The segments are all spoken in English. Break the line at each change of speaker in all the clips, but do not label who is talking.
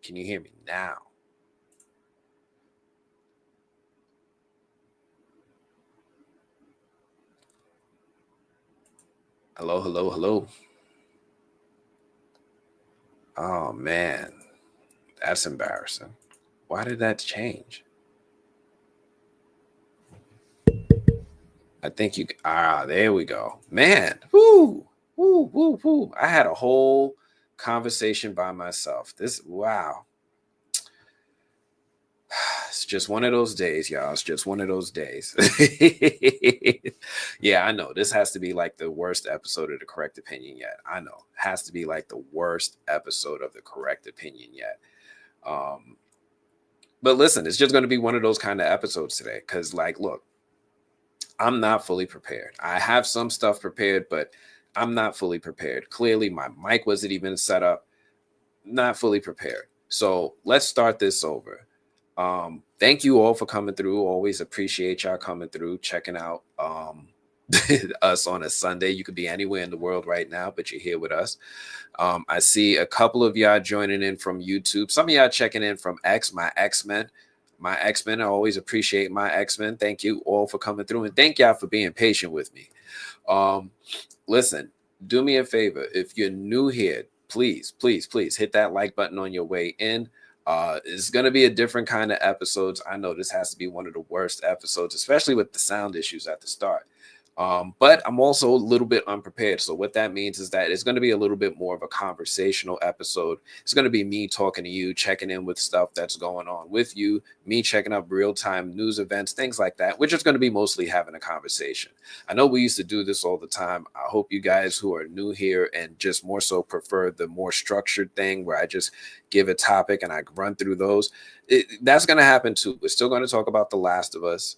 Can you hear me now? Hello, hello, hello. Oh man, that's embarrassing. Why did that change? I think you there we go. Man, whoo, whoo, whoo, whoo. I had a whole conversation by myself. Wow. It's just one of those days, y'all. It's just one of those days. Yeah, I know. This has to be like the worst episode of the correct opinion yet. I know. It has to be like the worst episode of the correct opinion yet. Um, but listen, it's just going to be one of those kind of episodes today. Cause like, look, I'm not fully prepared. I have some stuff prepared, but I'm not fully prepared. Clearly, my mic wasn't even set up. Not fully prepared. So let's start this over. Thank you all for coming through. Always appreciate y'all coming through, checking out us on a Sunday. You could be anywhere in the world right now, but you're here with us. I see a couple of y'all joining in from YouTube. Some of y'all checking in from my X-Men. My X-Men. I always appreciate my X-Men. Thank you all for coming through, and thank y'all for being patient with me. Listen, do me a favor. If you're new here, please, please, please hit that like button on your way in. It's going to be a different kind of episodes. I know this has to be one of the worst episodes, especially with the sound issues at the start. But I'm also a little bit unprepared. So what that means is that it's going to be a little bit more of a conversational episode. It's going to be me talking to you, checking in with stuff that's going on with you, me checking up real-time news events, things like that. We're just going to be mostly having a conversation. I know we used to do this all the time. I hope you guys who are new here and just more so prefer the more structured thing where I just give a topic and I run through those. That's going to happen too. We're still going to talk about The Last of Us.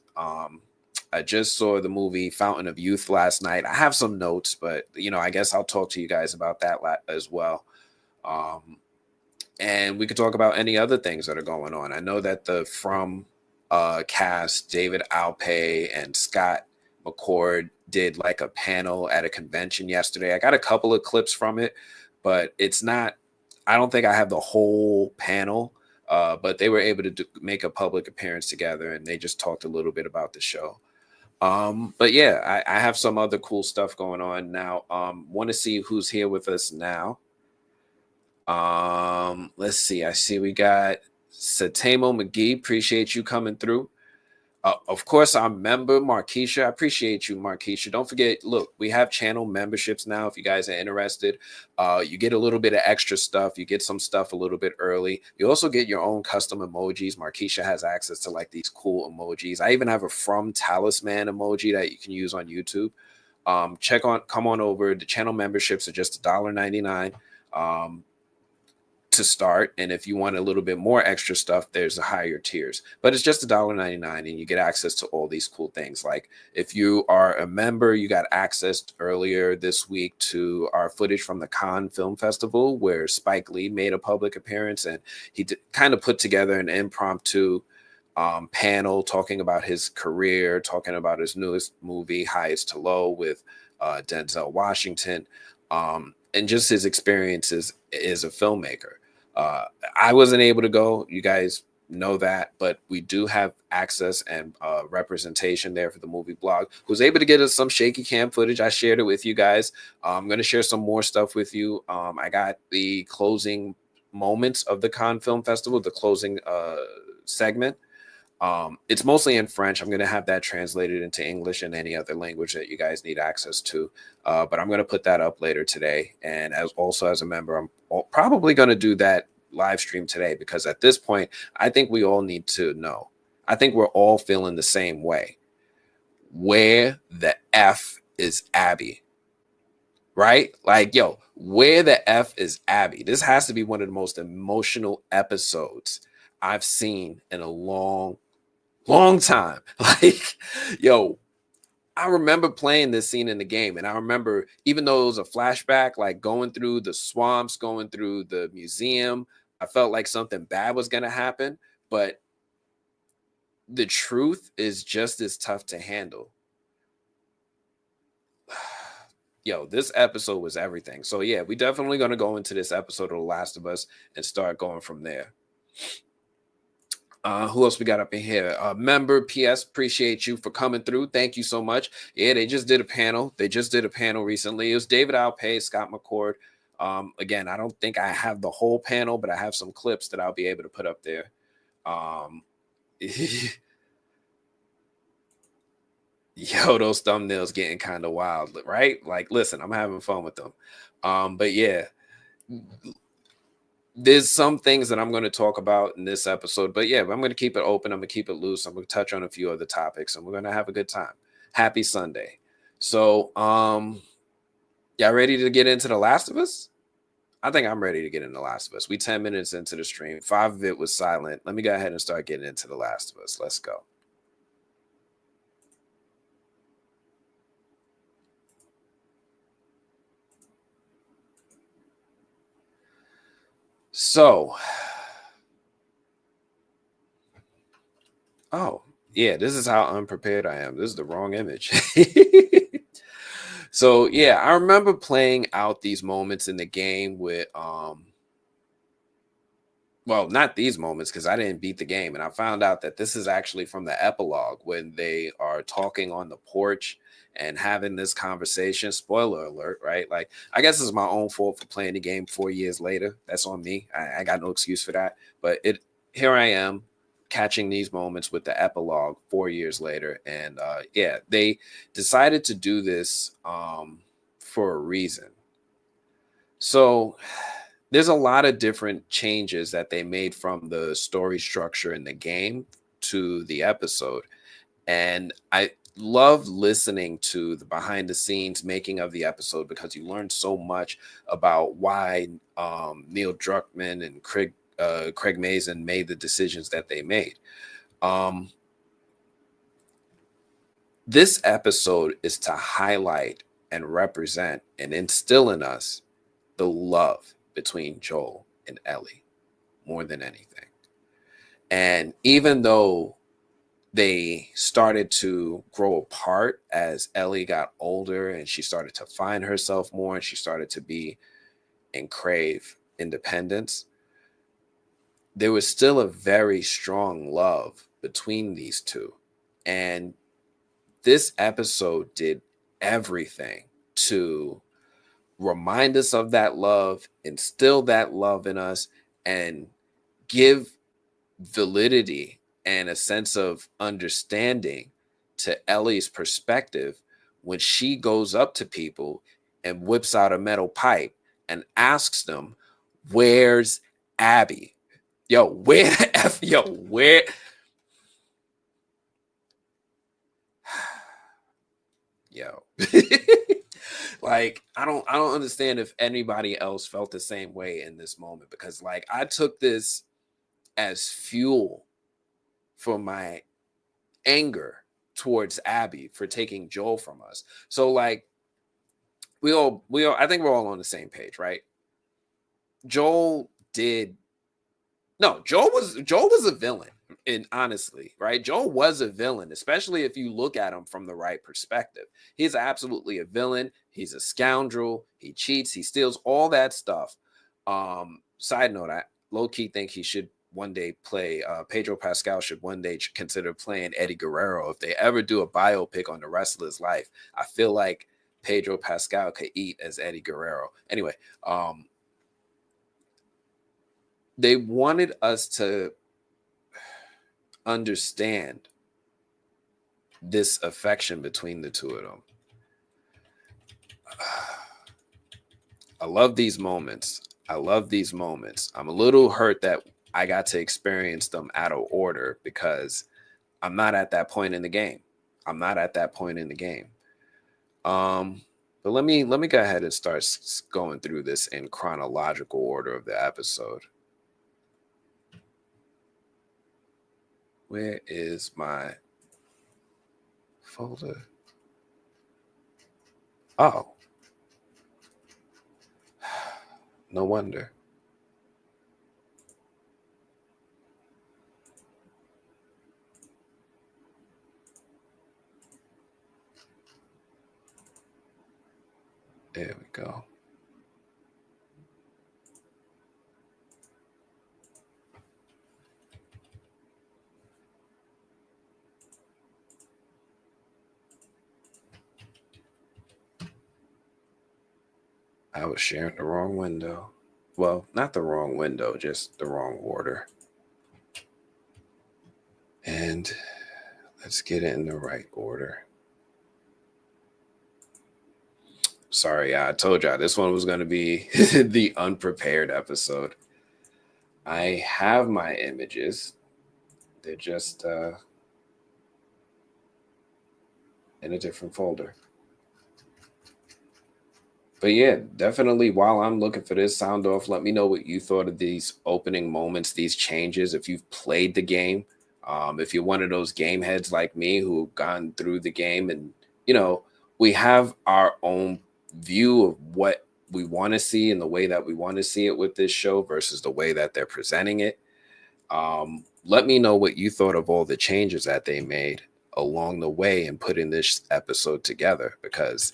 I just saw the movie Fountain of Youth last night. I have some notes, but I guess I'll talk to you guys about that as well. And we could talk about any other things that are going on. I know that the From cast, David Alpay and Scott McCord, did like a panel at a convention yesterday. I got a couple of clips from it, but I don't think I have the whole panel. But they were able to make a public appearance together, and they just talked a little bit about the show. But yeah, I have some other cool stuff going on now. Want to see who's here with us now. Let's see. I see we got Satamo McGee. Appreciate you coming through. Of course, our member, Markeisha. I appreciate you, Markeisha. Don't forget, look, we have channel memberships now. If you guys are interested, you get a little bit of extra stuff. You get some stuff a little bit early. You also get your own custom emojis. Markeisha has access to like these cool emojis. I even have a From Talisman emoji that you can use on YouTube. Come on over. The channel memberships are just $1.99. To start, and if you want a little bit more extra stuff, there's a higher tiers, but it's just $1.99 and you get access to all these cool things. Like if you are a member, you got access earlier this week to our footage from the Cannes Film Festival where Spike Lee made a public appearance, and he kind of put together an impromptu panel talking about his career, talking about his newest movie Highest to Low with Denzel Washington, and just his experiences as a filmmaker. I wasn't able to go. You guys know that, but we do have access and representation there for the movie blog, who's able to get us some shaky cam footage. I shared it with you guys. I'm going to share some more stuff with you. I got the closing moments of the Cannes Film Festival, the closing segment. It's mostly in French. I'm going to have that translated into English and any other language that you guys need access to. But I'm going to put that up later today. And as a member, I'm probably going to do that live stream today, because at this point, I think we all need to know. I think we're all feeling the same way. Where the F is Abby? Right? Like, yo, where the F is Abby? This has to be one of the most emotional episodes I've seen in a long time. Like, yo, I remember playing this scene in the game, and I remember, even though it was a flashback, like going through the swamps, going through the museum, I felt like something bad was going to happen, but the truth is just as tough to handle. yo, this episode was everything. So yeah, we definitely gonna go into this episode of The Last of Us and start going from there. Who else we got up in here? Member PS, appreciate you for coming through. Thank you so much. Yeah, they just did a panel. They just did a panel recently. It was David Alpay, Scott McCord. Again, I don't think I have the whole panel, but I have some clips that I'll be able to put up there. Yo, those thumbnails getting kind of wild, right? Like, listen, I'm having fun with them. But yeah, there's some things that I'm going to talk about in this episode, but yeah, I'm going to keep it open. I'm going to keep it loose. I'm going to touch on a few other topics and we're going to have a good time. Happy Sunday. So, y'all ready to get into The Last of Us? I think I'm ready to get into The Last of Us. We 10 minutes into the stream. 5 of it was silent. Let me go ahead and start getting into The Last of Us. Let's go. So, oh, yeah, this is how unprepared I am. This is the wrong image. So, yeah, I remember playing out these moments in the game with well, not these moments because I didn't beat the game. And I found out that this is actually from the epilogue when they are talking on the porch and having this conversation. Spoiler alert, right? Like, I guess it's my own fault for playing the game 4 years later. That's on me. I got no excuse for that. But here I am catching these moments with the epilogue 4 years later. And yeah, they decided to do this for a reason. So there's a lot of different changes that they made from the story structure in the game to the episode. And I love listening to the behind the scenes making of the episode because you learn so much about why Neil Druckmann and Craig Mazin made the decisions that they made. This episode is to highlight and represent and instill in us the love between Joel and Ellie more than anything. And even though they started to grow apart as Ellie got older and she started to find herself more and she started to be and crave independence, there was still a very strong love between these two. And this episode did everything to remind us of that love, instill that love in us, and give validity and a sense of understanding to Ellie's perspective when she goes up to people and whips out a metal pipe and asks them, "Where's Abby?" Yo, where F yo, where yo. Like, I don't understand if anybody else felt the same way in this moment because like I took this as fuel for my anger towards Abby for taking Joel from us. So like we all I think we're all on the same page, right? Joel did no, Joel was a villain. And honestly, right? Joel was a villain, especially if you look at him from the right perspective. He's absolutely a villain. He's a scoundrel. He cheats, he steals, all that stuff. Side note, I low key think he should one day play Pedro Pascal should one day consider playing Eddie Guerrero. If they ever do a biopic on the wrestler's life, I feel like Pedro Pascal could eat as Eddie Guerrero. Anyway, they wanted us to understand this affection between the two of them. I love these moments. I love these moments. I'm a little hurt that I got to experience them out of order because I'm not at that point in the game. I'm not at that point in the game. But let me go ahead and start going through this in chronological order of the episode. Where is my folder? Oh, no wonder. There we go. I was sharing the wrong window. Well, not the wrong window, just the wrong order. And let's get it in the right order. Sorry, I told y'all this one was going to be the unprepared episode. I have my images. They're just in a different folder. But yeah, definitely while I'm looking for this, sound off, let me know what you thought of these opening moments, these changes. If you've played the game, if you're one of those game heads like me who've gone through the game and, you know, we have our own view of what we want to see and the way that we want to see it with this show versus the way that they're presenting it. Let me know what you thought of all the changes that they made along the way in putting this episode together, because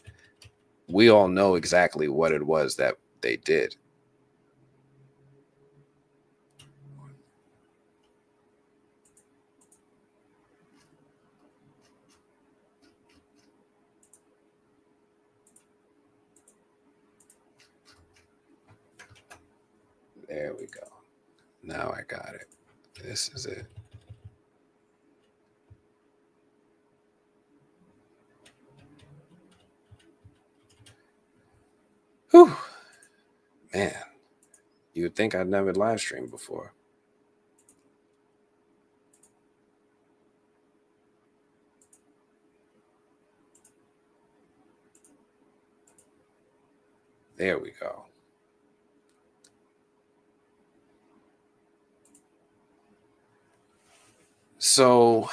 we all know exactly what it was that they did. There we go. Now I got it. This is it. Whew. Man, you would think I'd never live streamed before. There we go. So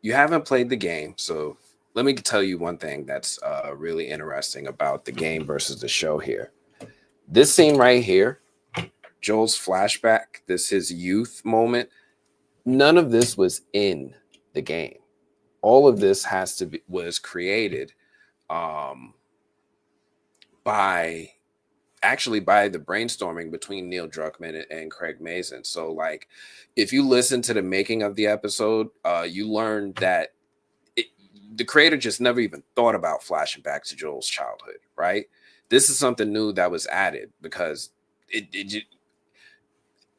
you haven't played the game, so let me tell you one thing that's really interesting about the game versus the show here. This scene right here, Joel's flashback, this his youth moment, none of this was in the game. All of this was created by the brainstorming between Neil Druckmann and Craig Mazin. So like if you listen to the making of the episode, you learn that the creator just never even thought about flashing back to Joel's childhood, right? This is something new that was added because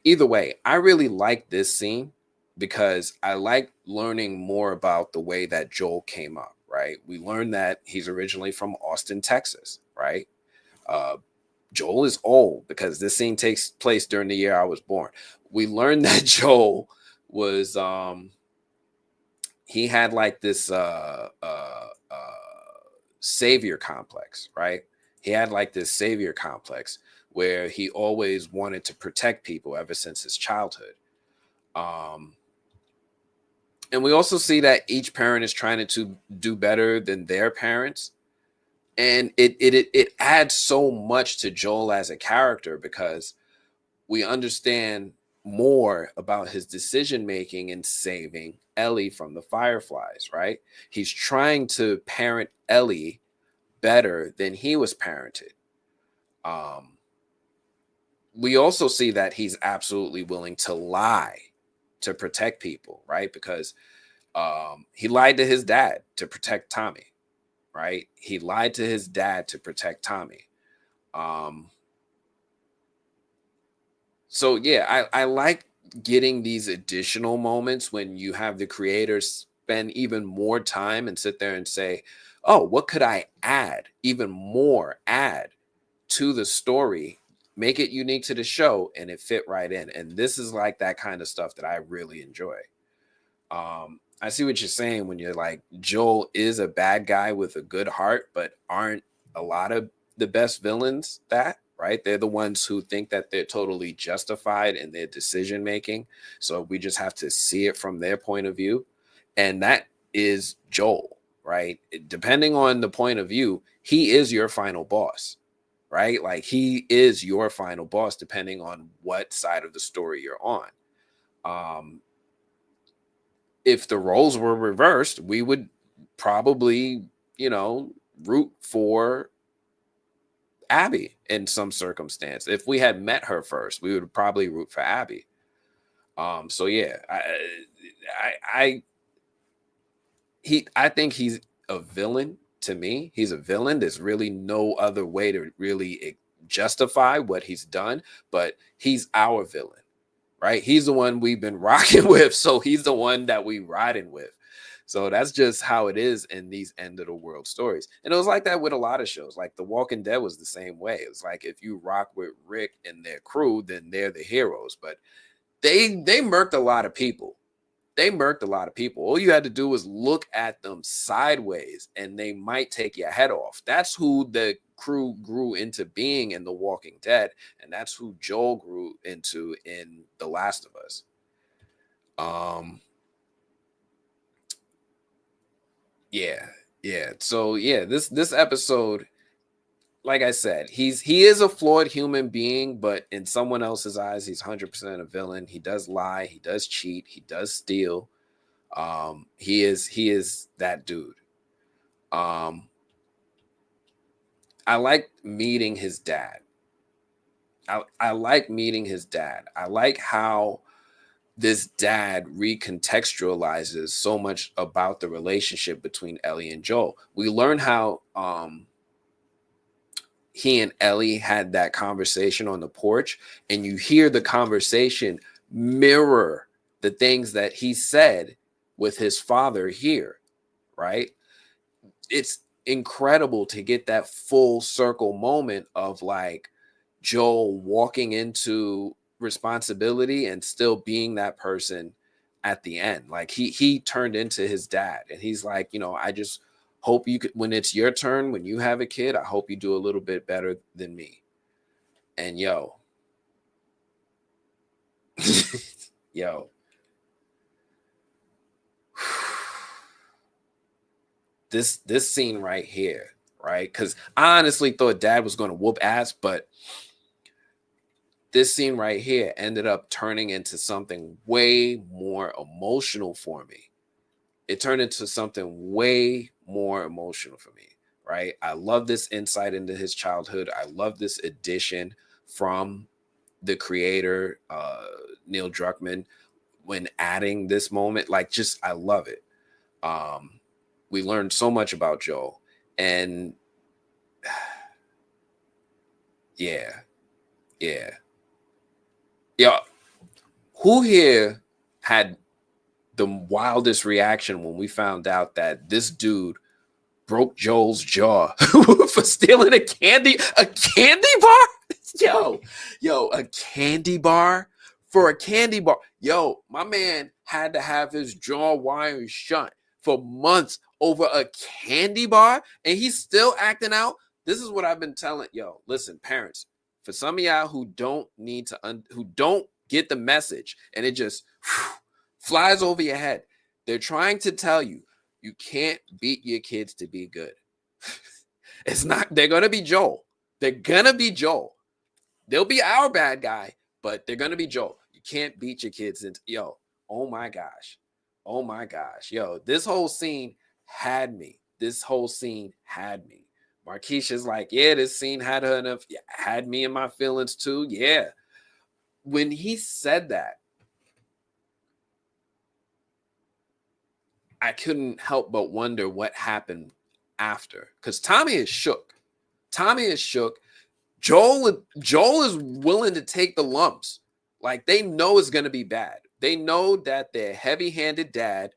either way, I really like this scene because I like learning more about the way that Joel came up, right? We learned that he's originally from Austin, Texas, right? Joel is old because this scene takes place during the year I was born. We learned that Joel was he had like this savior complex, right? He had like this savior complex where he always wanted to protect people ever since his childhood. Um, and we also see that each parent is trying to do better than their parents, and it adds so much to Joel as a character because we understand more about his decision making in saving Ellie from the Fireflies, right? He's trying to parent Ellie better than he was parented. Um, we also see that he's absolutely willing to lie to protect people, right? Because he lied to his dad to protect Tommy, right? He lied to his dad to protect Tommy. Um, so yeah, I like getting these additional moments when you have the creators spend even more time and sit there and say, oh, what could I add even more add to the story, make it unique to the show, and it fit right in. And this is like that kind of stuff that I really enjoy. I see what you're saying when you're like, Joel is a bad guy with a good heart, but aren't a lot of the best villains that, right? They're the ones who think that they're totally justified in their decision making. So we just have to see it from their point of view. And that is Joel, right? Depending on the point of view, he is your final boss, right? Like he is your final boss, depending on what side of the story you're on. Um, if the roles were reversed, we would probably, you know, root for Abby in some circumstance. If we had met her first, we would probably root for Abby. So yeah, I think he's a villain to me. He's a villain. There's really no other way to really justify what he's done, but he's our villain, right? He's the one we've been rocking with, so he's the one that we riding with. So that's just how it is in these end of the world stories. And it was like that with a lot of shows. Like The Walking Dead was the same way. It was like if you rock with Rick and their crew, then they're the heroes. But they murked a lot of people. They murked a lot of people. All you had to do was look at them sideways and they might take your head off. That's who the crew grew into being in The Walking Dead. And that's who Joel grew into in The Last of Us. Yeah. So yeah, this episode, like I said, he is a flawed human being, but in someone else's eyes, he's 100% a villain. He does lie, he does cheat, he does steal. He is that dude. I like meeting his dad. I like meeting his dad. I like how this dad recontextualizes so much about the relationship between Ellie and Joel. We learn how he and Ellie had that conversation on the porch, and you hear the conversation mirror the things that he said with his father here, right? It's incredible to get that full circle moment of like Joel walking into responsibility and still being that person at the end. Like he turned into his dad, and he's like, I just hope you could, when it's your turn, when you have a kid, I hope you do a little bit better than me. And yo this scene right here, right? Because I honestly thought dad was going to whoop ass, but this scene right here ended up turning into something way more emotional for me. It turned into something way more emotional for me, right? I love this insight into his childhood. I love this addition from the creator, Neil Druckmann, when adding this moment. Like, just, I love it. We learned so much about Joel. And yeah. Who here had the wildest reaction when we found out that this dude broke Joel's jaw for stealing a candy bar? Yo, a candy bar for a candy bar. Yo, my man had to have his jaw wired shut for months over a candy bar, and he's still acting out. This is what I've been telling. Yo, listen, parents, for some of y'all who don't need to, who don't get the message, and it just flies over your head. They're trying to tell you, you can't beat your kids to be good. It's not, they're going to be Joel. They're going to be Joel. They'll be our bad guy, but they're going to be Joel. You can't beat your kids into, oh my gosh. Yo, this whole scene had me. Markeisha's like, yeah, this scene had her enough, had me in my feelings too. Yeah. When he said that, I couldn't help but wonder what happened after. Because Tommy is shook. Joel is willing to take the lumps. Like, they know it's going to be bad. They know that their heavy-handed dad,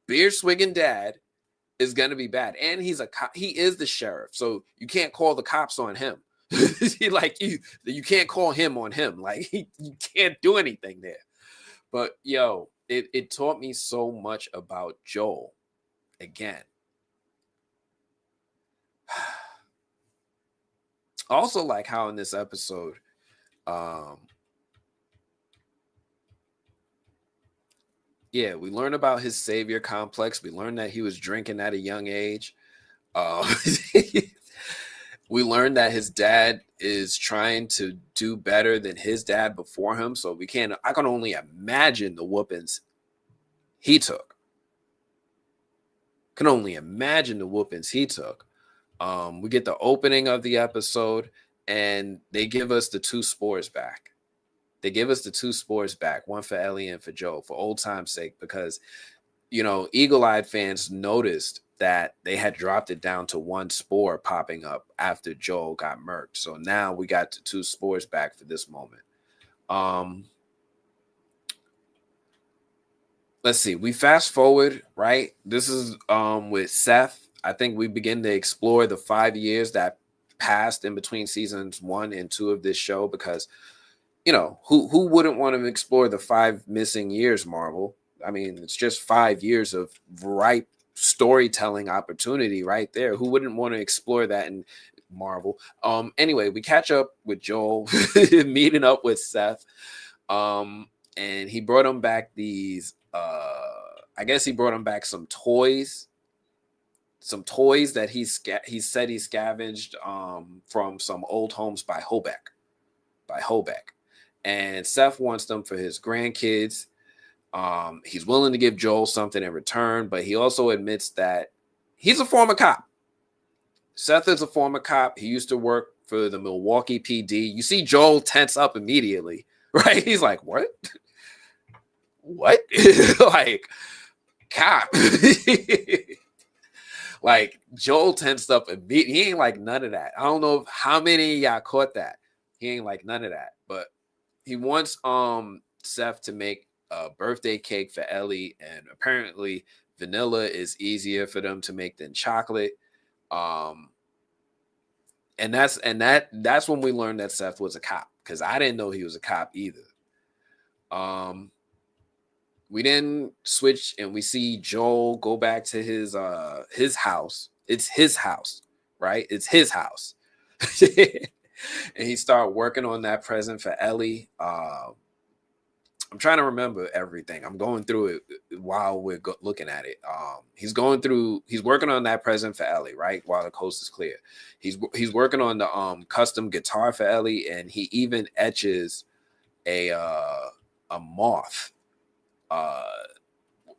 beer-swigging dad, is going to be bad. And he is the sheriff. So you can't call the cops on him. You can't call him on him. Like, you can't do anything there. But yo, it taught me so much about Joel again. Also, like how in this episode, we learn about his savior complex. We learned that he was drinking at a young age. We learned that his dad is trying to do better than his dad before him. So I can only imagine the whoopings he took. We get the opening of the episode, and they give us the two spores back. They give us the two spores back, one for Ellie and for Joel, for old time's sake, because, eagle-eyed fans noticed that they had dropped it down to one spore popping up after Joel got murked. So now we got the two spores back for this moment. Let's see. We fast forward, right? This is with Seth. I think we begin to explore the 5 years that passed in between seasons 1 and 2 of this show, because who wouldn't want to explore the 5 missing years, Marvel? I mean, it's just 5 years of ripe storytelling opportunity right there. Who wouldn't want to explore that in Marvel? Anyway, we catch up with Joel meeting up with Seth. And he brought him back these I guess he brought him back some toys that he said he scavenged from some old homes by Hobeck. And Seth wants them for his grandkids. He's willing to give Joel something in return, but he also admits that he's a former cop. Seth is a former cop. He used to work for the Milwaukee PD. You see Joel tense up immediately, right? He's like, what? Like, cop. Like, Joel tensed up immediately. He ain't like none of that. I don't know how many of y'all caught that. He ain't like none of that. But he wants Seth to make a birthday cake for Ellie, and apparently vanilla is easier for them to make than chocolate. And that's when we learned that Seth was a cop, because I didn't know he was a cop either. We then switch and we see Joel go back to his house. It's his house, right? It's his house. And he started working on that present for Ellie. I'm trying to remember everything. I'm going through it while we're looking at it. He's working on that present for Ellie, right? While the coast is clear. He's working on the custom guitar for Ellie, and he even etches a moth.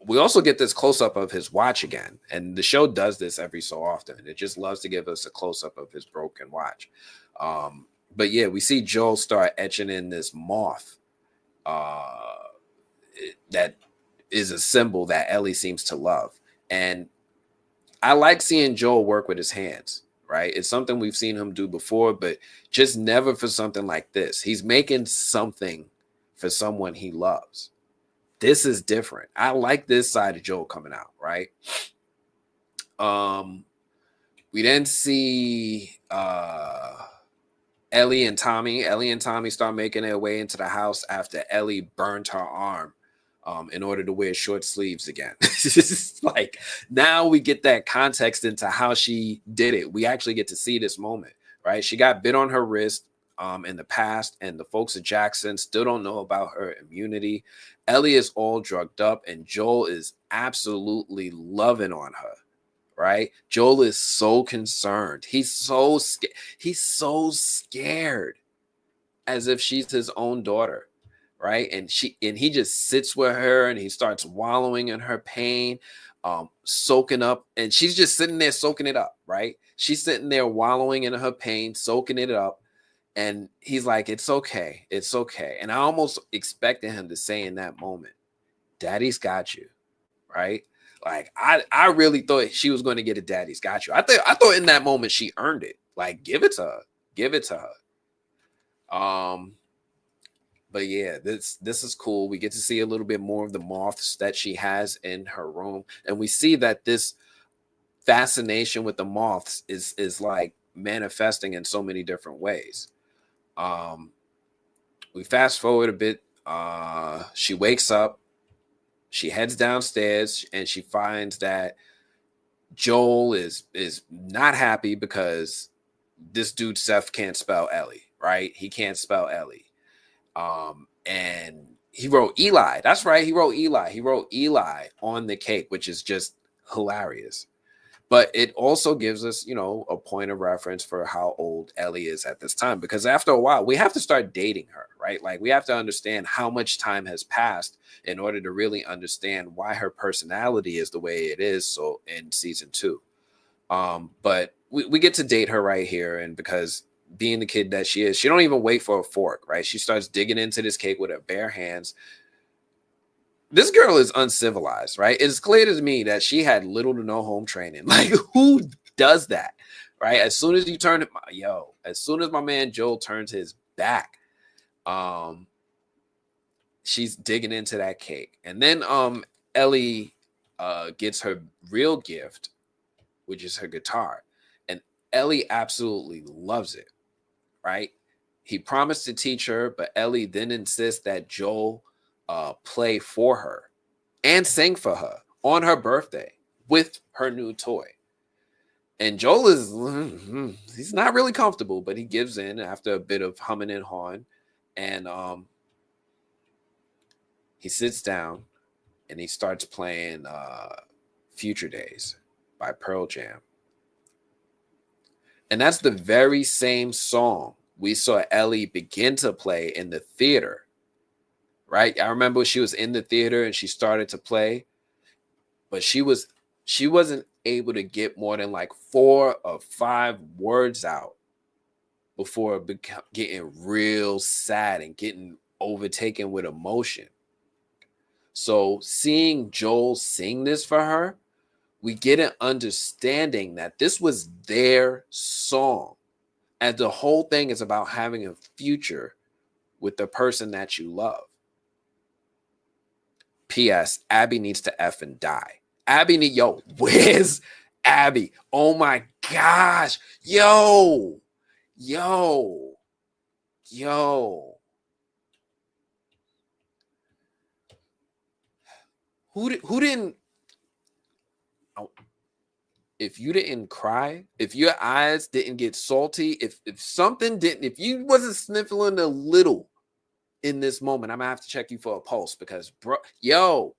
We also get this close-up of his watch again, and the show does this every so often. It just loves to give us a close-up of his broken watch. But yeah, we see Joel start etching in this moth that is a symbol that Ellie seems to love. And I like seeing Joel work with his hands, right? It's something we've seen him do before, but just never for something like this. He's making something for someone he loves. This is different. I like this side of Joel coming out, right? We then see Ellie and Tommy. Ellie and Tommy start making their way into the house after Ellie burned her arm in order to wear short sleeves again. Like, now we get that context into how she did it. We actually get to see this moment, right? She got bit on her wrist in the past, and the folks at Jackson still don't know about her immunity. Ellie is all drugged up, and Joel is absolutely loving on her, right? Joel is so concerned. He's so scared, as if she's his own daughter, right? And he just sits with her, and he starts wallowing in her pain, soaking up, and she's just sitting there soaking it up, right? She's sitting there wallowing in her pain, soaking it up. And he's like, it's okay. It's okay. And I almost expected him to say in that moment, Daddy's got you, right? Like, I really thought she was going to get a Daddy's got you. I thought in that moment she earned it. Like, give it to her. Give it to her. But yeah, this is cool. We get to see a little bit more of the moths that she has in her room. And we see that this fascination with the moths is like manifesting in so many different ways. We fast forward a bit. She wakes up, she heads downstairs, and she finds that Joel is not happy because this dude Seth can't spell Ellie, right? He can't spell Ellie. And he wrote Eli. That's right, he wrote Eli. He wrote Eli on the cake, which is just hilarious. But it also gives us, a point of reference for how old Ellie is at this time. Because after a while, we have to start dating her, right? Like, we have to understand how much time has passed in order to really understand why her personality is the way it is. So in season 2. But we get to date her right here, and because being the kid that she is, she don't even wait for a fork, right? She starts digging into this cake with her bare hands. This girl is uncivilized, right? It's clear to me that she had little to no home training. Like, who does that, right? As soon as you turn it, as soon as my man Joel turns his back, she's digging into that cake. And then Ellie gets her real gift, which is her guitar. And Ellie absolutely loves it, right? He promised to teach her, but Ellie then insists that Joel play for her and sing for her on her birthday with her new toy. And Joel he's not really comfortable, but he gives in after a bit of humming and hawing. And he sits down and he starts playing Future Days by Pearl Jam. And that's the very same song we saw Ellie begin to play in the theater, right? I remember she was in the theater and she started to play, but she wasn't able to get more than like 4 or 5 words out before getting real sad and getting overtaken with emotion. So seeing Joel sing this for her, we get an understanding that this was their song. And the whole thing is about having a future with the person that you love. P.S. Abby needs to effing die. Where's Abby? Oh my gosh. Yo. Who didn't, if you didn't cry, if your eyes didn't get salty, if something didn't, if you wasn't sniffling a little in this moment, I'm gonna have to check you for a pulse because yo.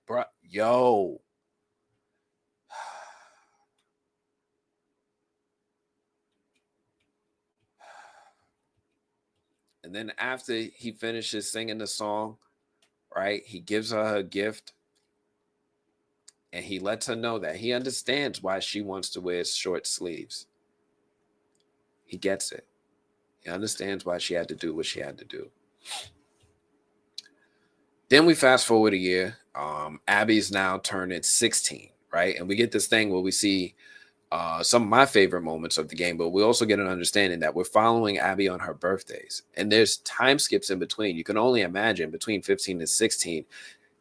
And then after he finishes singing the song, right, he gives her a gift and he lets her know that he understands why she wants to wear short sleeves. He gets it. He understands why she had to do what she had to do. Then we fast forward a year. Abby's now turning 16, right? And we get this thing where we see some of my favorite moments of the game, but we also get an understanding that we're following Abby on her birthdays. And there's time skips in between. You can only imagine between 15 and 16,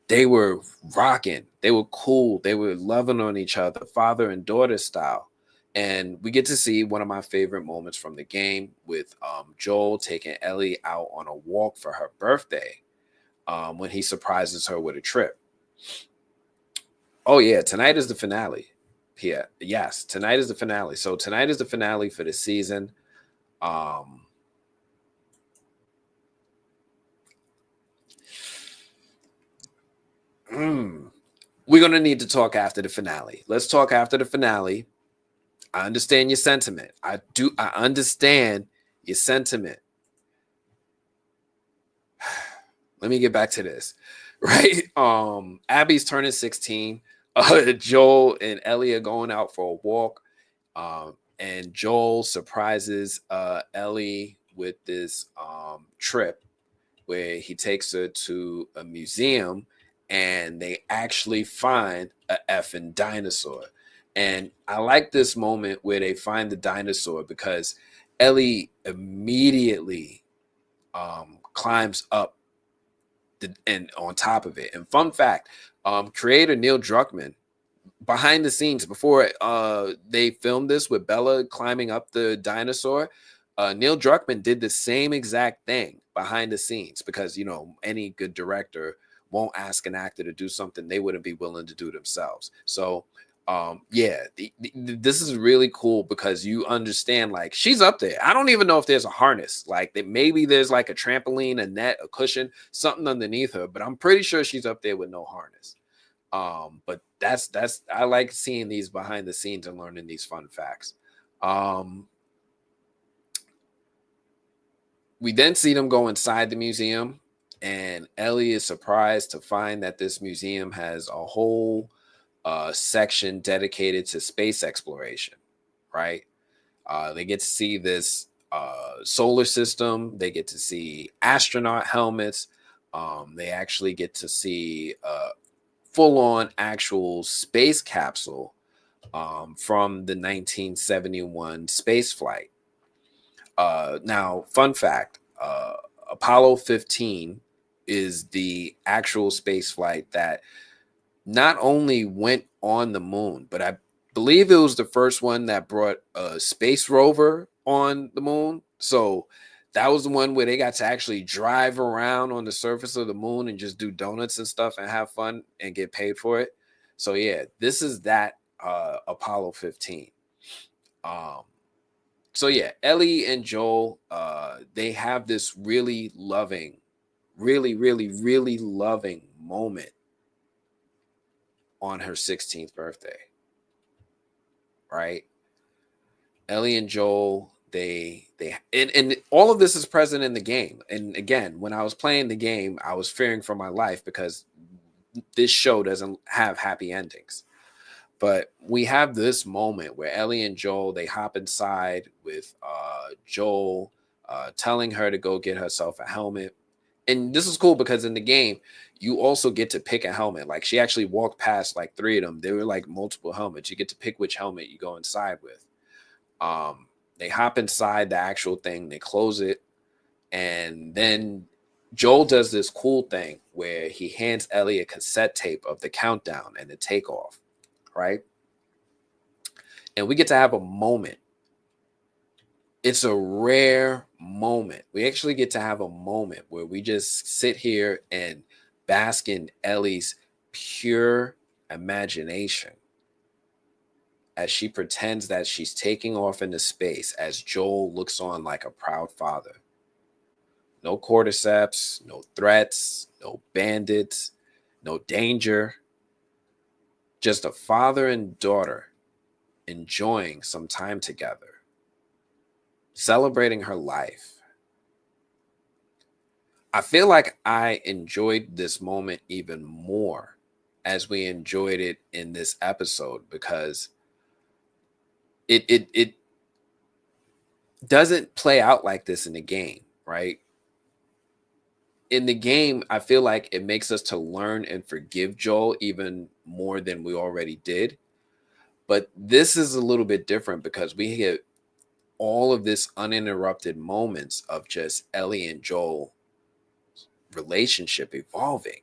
they were rocking. They were cool. They were loving on each other, father and daughter style. And we get to see one of my favorite moments from the game with Joel taking Ellie out on a walk for her birthday when he surprises her with a trip. Oh, yeah. Tonight is the finale. Yeah. Yes. Tonight is the finale. So tonight is the finale for the season. We're going to need to talk after the finale. Let's talk after the finale. I understand your sentiment. I understand your sentiment. Let me get back to this, right? Abby's turning 16. Joel and Ellie are going out for a walk. And Joel surprises Ellie with this trip where he takes her to a museum and they actually find a effing dinosaur. And I like this moment where they find the dinosaur because Ellie immediately climbs up and on top of it. And fun fact, creator Neil Druckmann, behind the scenes before they filmed this with Bella climbing up the dinosaur, Neil Druckmann did the same exact thing behind the scenes because, you know, any good director won't ask an actor to do something they wouldn't be willing to do themselves. So this is really cool because you understand, like, she's up there. I don't even know if there's a harness, like that. Maybe there's like a trampoline, a net, a cushion, something underneath her, but I'm pretty sure she's up there with no harness. But that's I like seeing these behind the scenes and learning these fun facts. We then see them go inside the museum, and Ellie is surprised to find that this museum has a whole section dedicated to space exploration, right? They get to see this solar system. They get to see astronaut helmets. They actually get to see a full-on actual space capsule from the 1971 space flight. Now, fun fact, Apollo 15 is the actual space flight that not only went on the moon, but I believe it was the first one that brought a space rover on the moon. So that was the one where they got to actually drive around on the surface of the moon and just do donuts and stuff and have fun and get paid for it. So yeah, this is that Apollo 15. Um, so yeah, Ellie and Joel, they have this really loving, really loving moment on her 16th birthday, right? Ellie and Joel, and all of this is present in the game. And again, when I was playing the game, I was fearing for my life because this show doesn't have happy endings. But we have this moment where Ellie and Joel, they hop inside with Joel telling her to go get herself a helmet. And this is cool because in the game, you also get to pick a helmet. Like she actually walked past like 3 of them. They were like multiple helmets. You get to pick which helmet you go inside with. They hop inside the actual thing, they close it, and then Joel does this cool thing where he hands Ellie a cassette tape of the countdown and the takeoff, right? And we get to have a moment. It's a rare moment. We actually get to have a moment where we just sit here and bask in Ellie's pure imagination as she pretends that she's taking off into space as Joel looks on like a proud father. No cordyceps, no threats, no bandits, no danger. Just a father and daughter enjoying some time together, celebrating her life. I feel like I enjoyed this moment even more as we enjoyed it in this episode because it doesn't play out like this in the game, right? In the game, I feel like it makes us to learn and forgive Joel even more than we already did. But this is a little bit different because we get all of this uninterrupted moments of just Ellie and Joel relationship evolving.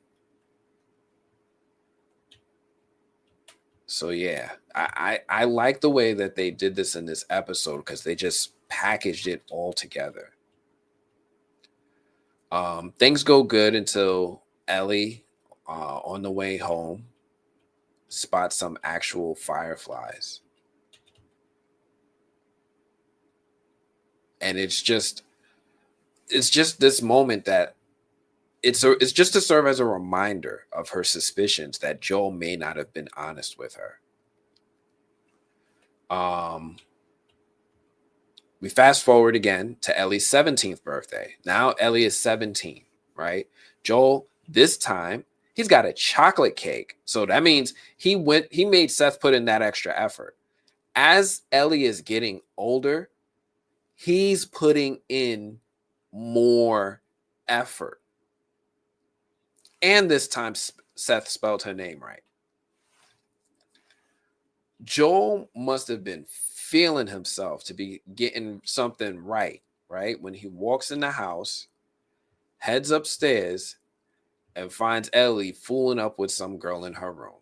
So yeah, I like the way that they did this in this episode because they just packaged it all together. Things go good until Ellie, on the way home, spots some actual fireflies, and it's just this moment that it's just to serve as a reminder of her suspicions that Joel may not have been honest with her. Um, we fast forward again to Ellie's 17th birthday. Now Ellie is 17, right? Joel, this time, he's got a chocolate cake. So that means he made Seth put in that extra effort. As Ellie is getting older, he's putting in more effort. And this time, Seth spelled her name right. Joel must have been feeling himself to be getting something right, right? When he walks in the house, heads upstairs, and finds Ellie fooling up with some girl in her room.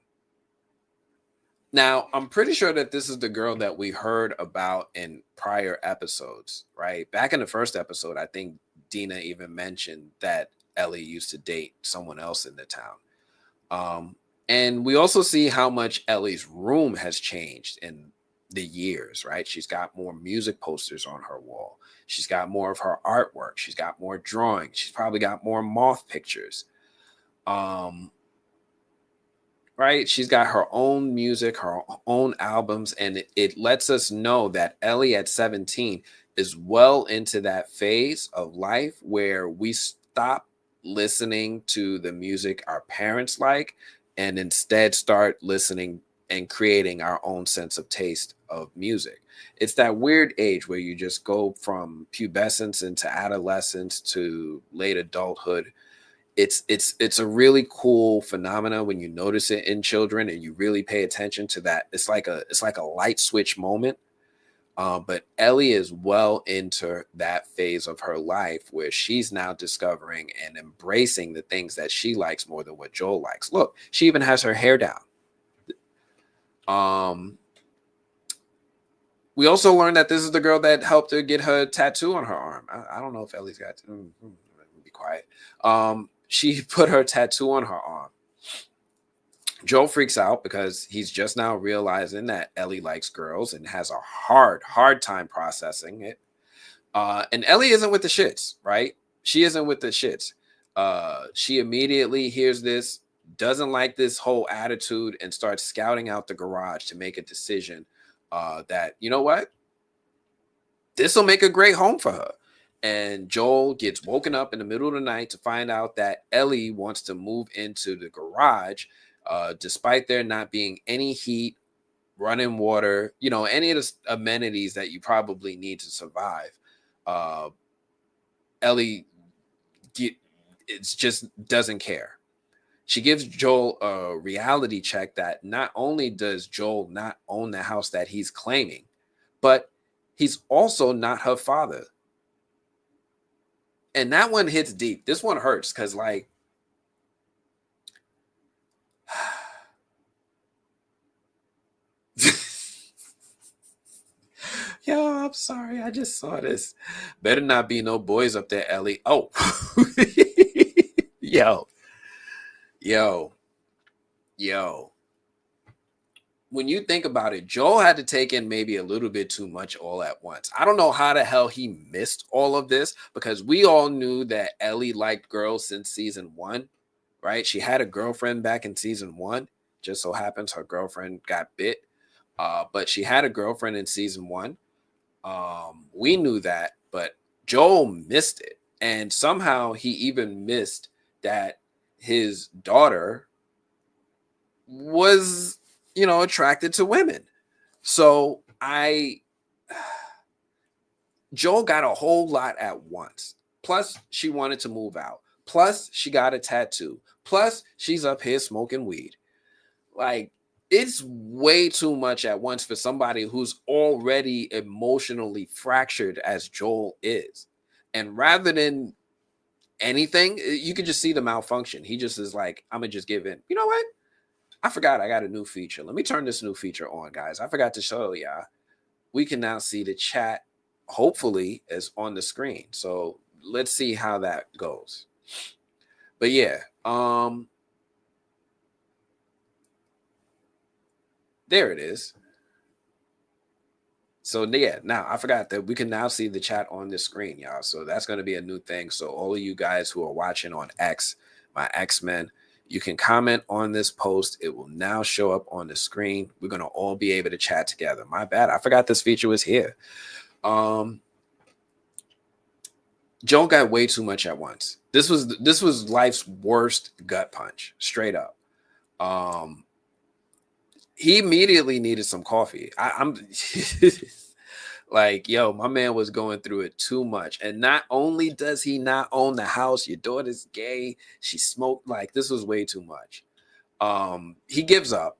Now, I'm pretty sure that this is the girl that we heard about in prior episodes, right? Back in the first episode, I think Dina even mentioned that Ellie used to date someone else in the town. And we also see how much Ellie's room has changed in the years, right? She's got more music posters on her wall. She's got more of her artwork. She's got more drawings. She's probably got more moth pictures. Right? She's got her own music, her own albums, and it lets us know that Ellie at 17 is well into that phase of life where we stop listening to the music our parents like and instead start listening and creating our own sense of taste of music. It's that weird age where you just go from pubescence into adolescence to late adulthood. It's a really cool phenomena when you notice it in children and you really pay attention to that. It's like a light switch moment. But Ellie is well into that phase of her life where she's now discovering and embracing the things that she likes more than what Joel likes. Look, she even has her hair down. We also learned that this is the girl that helped her get her tattoo on her arm. I don't know if Ellie's got. Be quiet. She put her tattoo on her arm. Joel freaks out because he's just now realizing that Ellie likes girls and has a hard time processing it. And Ellie isn't with the shits, right? She isn't with the shits. She immediately hears this, doesn't like this whole attitude, and starts scouting out the garage to make a decision that, you know what? This will make a great home for her. And Joel gets woken up in the middle of the night to find out that Ellie wants to move into the garage, despite there not being any heat, running water, any of the amenities that you probably need to survive. Ellie it's just doesn't care. She gives Joel a reality check that not only does Joel not own the house that he's claiming, but he's also not her father. And that one hits deep. This one hurts because, like, yo, I'm sorry. I just saw this. Better not be no boys up there, Ellie. Oh, yo. When you think about it, Joel had to take in maybe a little bit too much all at once. I don't know how the hell he missed all of this because we all knew that Ellie liked girls since season 1, right? She had a girlfriend back in season 1. Just so happens her girlfriend got bit. But she had a girlfriend in season 1. We knew that, but Joel missed it. And somehow he even missed that his daughter was, attracted to women. So Joel got a whole lot at once. Plus, she wanted to move out. Plus, she got a tattoo. Plus, she's up here smoking weed. Like, it's way too much at once for somebody who's already emotionally fractured as Joel is. And rather than anything, you can just see the malfunction. He just is like, I'm going to just give in. You know what? I forgot I got a new feature. Let me turn this new feature on, guys. I forgot to show y'all. We can now see the chat, hopefully, is on the screen. So let's see how that goes. But yeah, there it is. So yeah, now I forgot that we can now see the chat on the screen, y'all. So that's going to be a new thing. So all of you guys who are watching on X, my X-Men, you can comment on this post. It will now show up on the screen. We're going to all be able to chat together. My bad. I forgot this feature was here. Joel got way too much at once. This was life's worst gut punch, straight up. He immediately needed some coffee. I'm like, yo, my man was going through it too much. And not only does he not own the house, your daughter's gay, she smoked, like, this was way too much. He gives up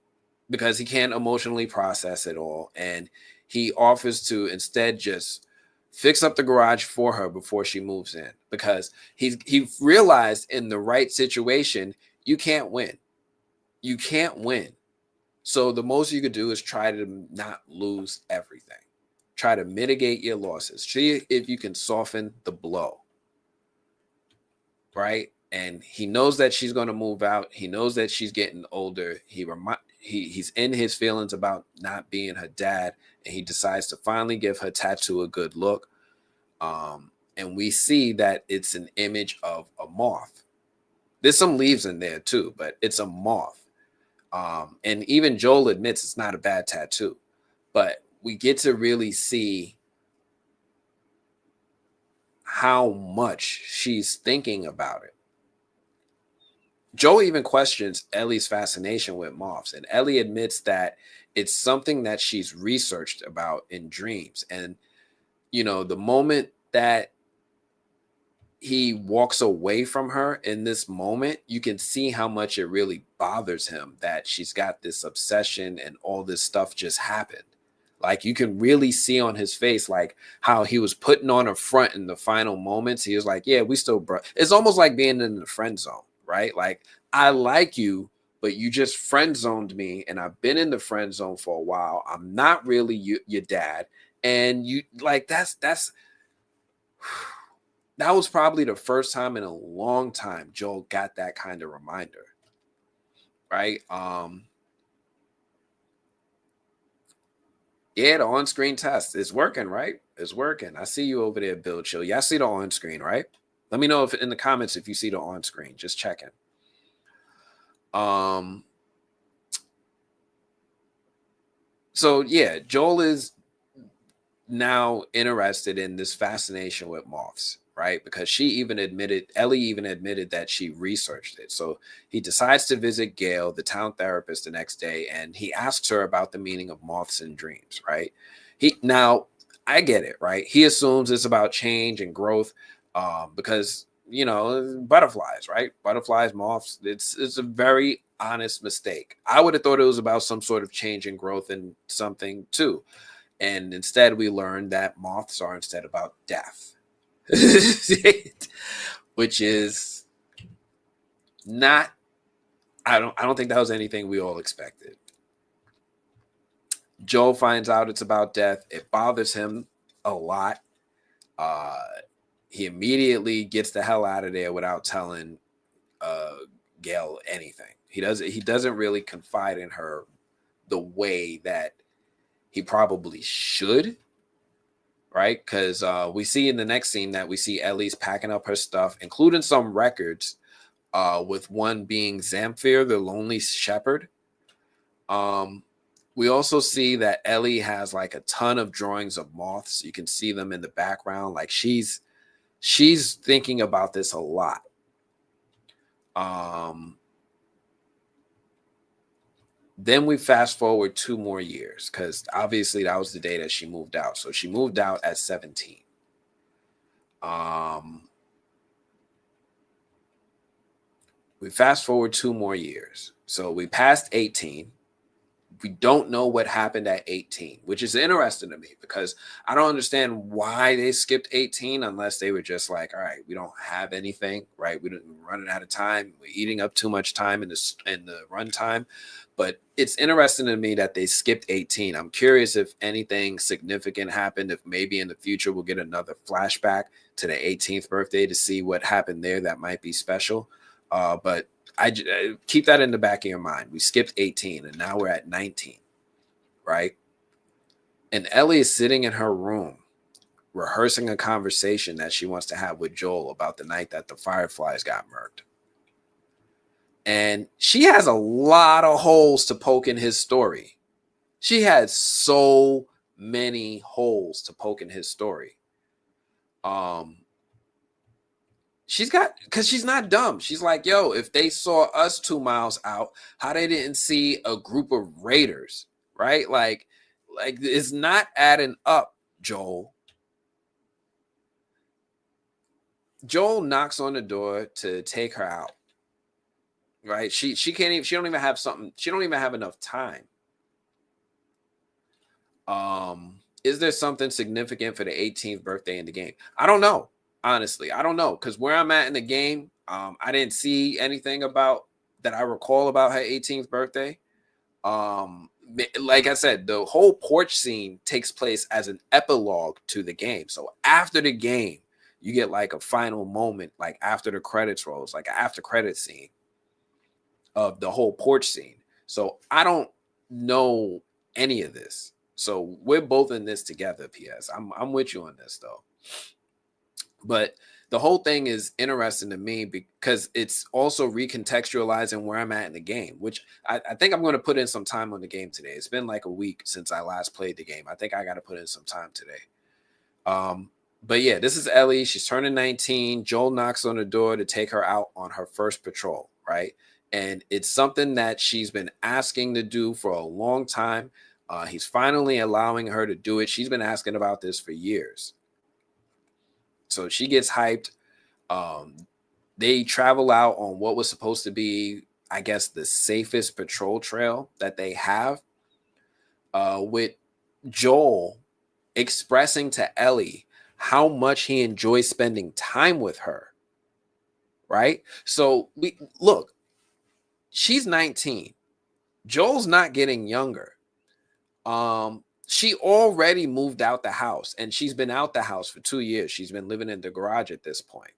because he can't emotionally process it all. And he offers to instead just fix up the garage for her before she moves in, because he realized in the right situation, you can't win. You can't win. So the most you could do is try to not lose everything. Try to mitigate your losses. See if you can soften the blow. Right? And he knows that she's going to move out. He knows that she's getting older. He's in his feelings about not being her dad, and he decides to finally give her tattoo a good look. And we see that it's an image of a moth. There's some leaves in there too, but it's a moth. And even Joel admits it's not a bad tattoo, but we get to really see how much she's thinking about it. Joel even questions Ellie's fascination with moths, and Ellie admits that it's something that she's researched about in dreams. And the moment that he walks away from her in this moment, you can see how much it really bothers him that she's got this obsession and all this stuff just happened. Like, you can really see on his face, like, how he was putting on a front in the final moments. He was like, yeah, we still, bro. It's almost like being in the friend zone, right? Like, I like you, but you just friend zoned me, and I've been in the friend zone for a while. I'm not really your dad. And you like, that was probably the first time in a long time Joel got that kind of reminder, right? Yeah, the on-screen test is working, right? It's working. I see you over there, Bill Chill. Y'all see the on-screen, right? Let me know if in the comments if you see the on-screen. Just checking. So yeah, Joel is now interested in this fascination with moths, right? Because Ellie even admitted that she researched it. So he decides to visit Gail, the town therapist, the next day, and he asks her about the meaning of moths in dreams, right? Now, I get it, right? He assumes it's about change and growth, because butterflies, right? Butterflies, moths. It's a very honest mistake. I would have thought it was about some sort of change and growth in something too. And instead, we learned that moths are instead about death, which is not. I don't think that was anything we all expected. Joel finds out it's about death. It bothers him a lot. He immediately gets the hell out of there without telling Gail anything. He doesn't really confide in her the way that he probably should, right? Because we see in the next scene that we see Ellie's packing up her stuff, including some records, with one being Zamfir, the Lonely Shepherd. We also see that Ellie has like a ton of drawings of moths. You can see them in the background. Like, she's thinking about this a lot. Then we fast forward 2 more years, because obviously that was the day that she moved out. So she moved out at 17. We fast forward 2 more years. So we passed 18. We don't know what happened at 18, which is interesting to me, because I don't understand why they skipped 18 unless they were just like, all right, we don't have anything, right? We're running out of time. We're eating up too much time in the runtime. But it's interesting to me that they skipped 18. I'm curious if anything significant happened, if maybe in the future we'll get another flashback to the 18th birthday to see what happened there that might be special. But I keep that in the back of your mind. We skipped 18 and now we're at 19, right? And Ellie is sitting in her room rehearsing a conversation that she wants to have with Joel about the night that the Fireflies got murked. And she has a lot of holes to poke in his story. She has so many holes to poke in his story. Because she's not dumb. She's like, yo, if they saw us 2 miles out, how they didn't see a group of raiders, right? Like it's not adding up, Joel. Joel knocks on the door to take her out, right? She can't even, she don't even have something. She don't even have enough time. Is there something significant for the 18th birthday in the game? I don't know. Honestly, I don't know, because where I'm at in the game, I didn't see anything about that I recall about her 18th birthday. Like I said, the whole porch scene takes place as an epilogue to the game. So after the game, you get like a final moment, like after the credits rolls, like after credit scene of the whole porch scene. So I don't know any of this. So we're both in this together, PS. I'm with you on this though. But the whole thing is interesting to me because it's also recontextualizing where I'm at in the game, which I think I'm going to put in some time on the game today. It's been like a week since I last played the game. I think I got to put in some time today. But yeah, this is Ellie. She's turning 19. Joel knocks on the door to take her out on her first patrol, right? And it's something that she's been asking to do for a long time. He's finally allowing her to do it. She's been asking about this for years. So she gets hyped. Um, they travel out on what was supposed to be, I guess, the safest patrol trail that they have, with Joel expressing to Ellie how much he enjoys spending time with her. Right? So we look, she's 19. Joel's not getting younger. She already moved out the house, and she's been out the house for 2 years. She's been living in the garage at this point.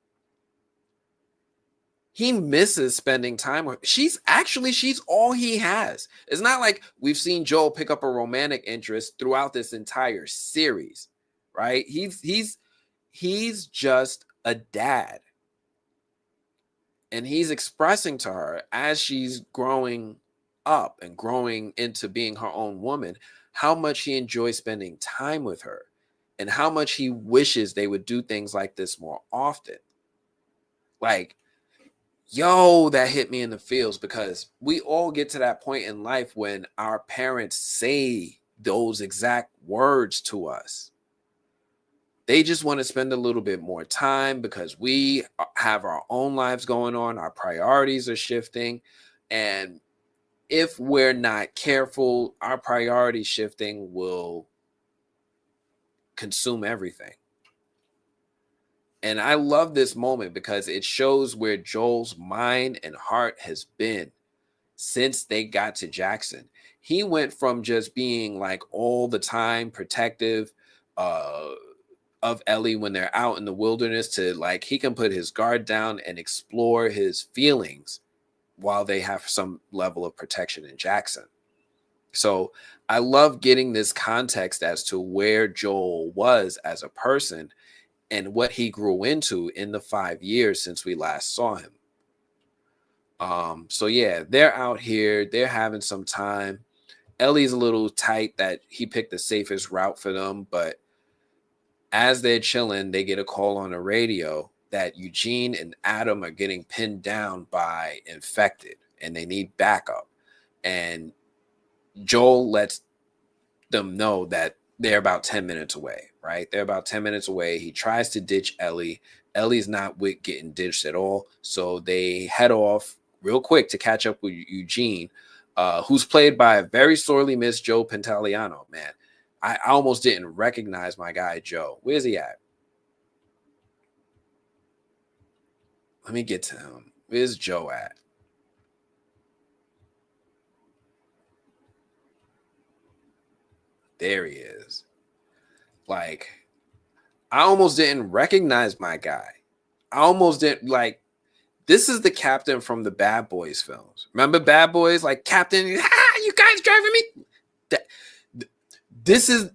He misses spending time with her. She's all he has. It's not like we've seen Joel pick up a romantic interest throughout this entire series, right? He's just a dad. And he's expressing to her as she's growing up and growing into being her own woman, how much he enjoys spending time with her and how much he wishes they would do things like this more often. Like, yo, that hit me in the feels, because we all get to that point in life when our parents say those exact words to us. They just want to spend a little bit more time because we have our own lives going on. Our priorities are shifting. And if we're not careful, our priority shifting will consume everything. And I love this moment because it shows where Joel's mind and heart has been since they got to Jackson. He went from just being like all the time protective, of Ellie when they're out in the wilderness, to like he can put his guard down and explore his feelings while they have some level of protection in Jackson. So I love getting this context as to where Joel was as a person and what he grew into in the 5 years since we last saw him. So yeah, they're out here, they're having some time. Ellie's a little tight that he picked the safest route for them, but as they're chilling, they get a call on the radio that Eugene and Adam are getting pinned down by infected and they need backup. And Joel lets them know that they're about 10 minutes away, right? They're about 10 minutes away. He tries to ditch Ellie. Ellie's not with getting ditched at all. So they head off real quick to catch up with Eugene, who's played by a very sorely missed Joe Pantoliano, man. I almost didn't recognize my guy, Joe. Where's he at? Let me get to him. Where's Joe at? There he is. Like, I almost didn't recognize my guy. I almost didn't, like, this is the captain from the Bad Boys films. Remember Bad Boys? Like, Captain, you guys driving me? This is,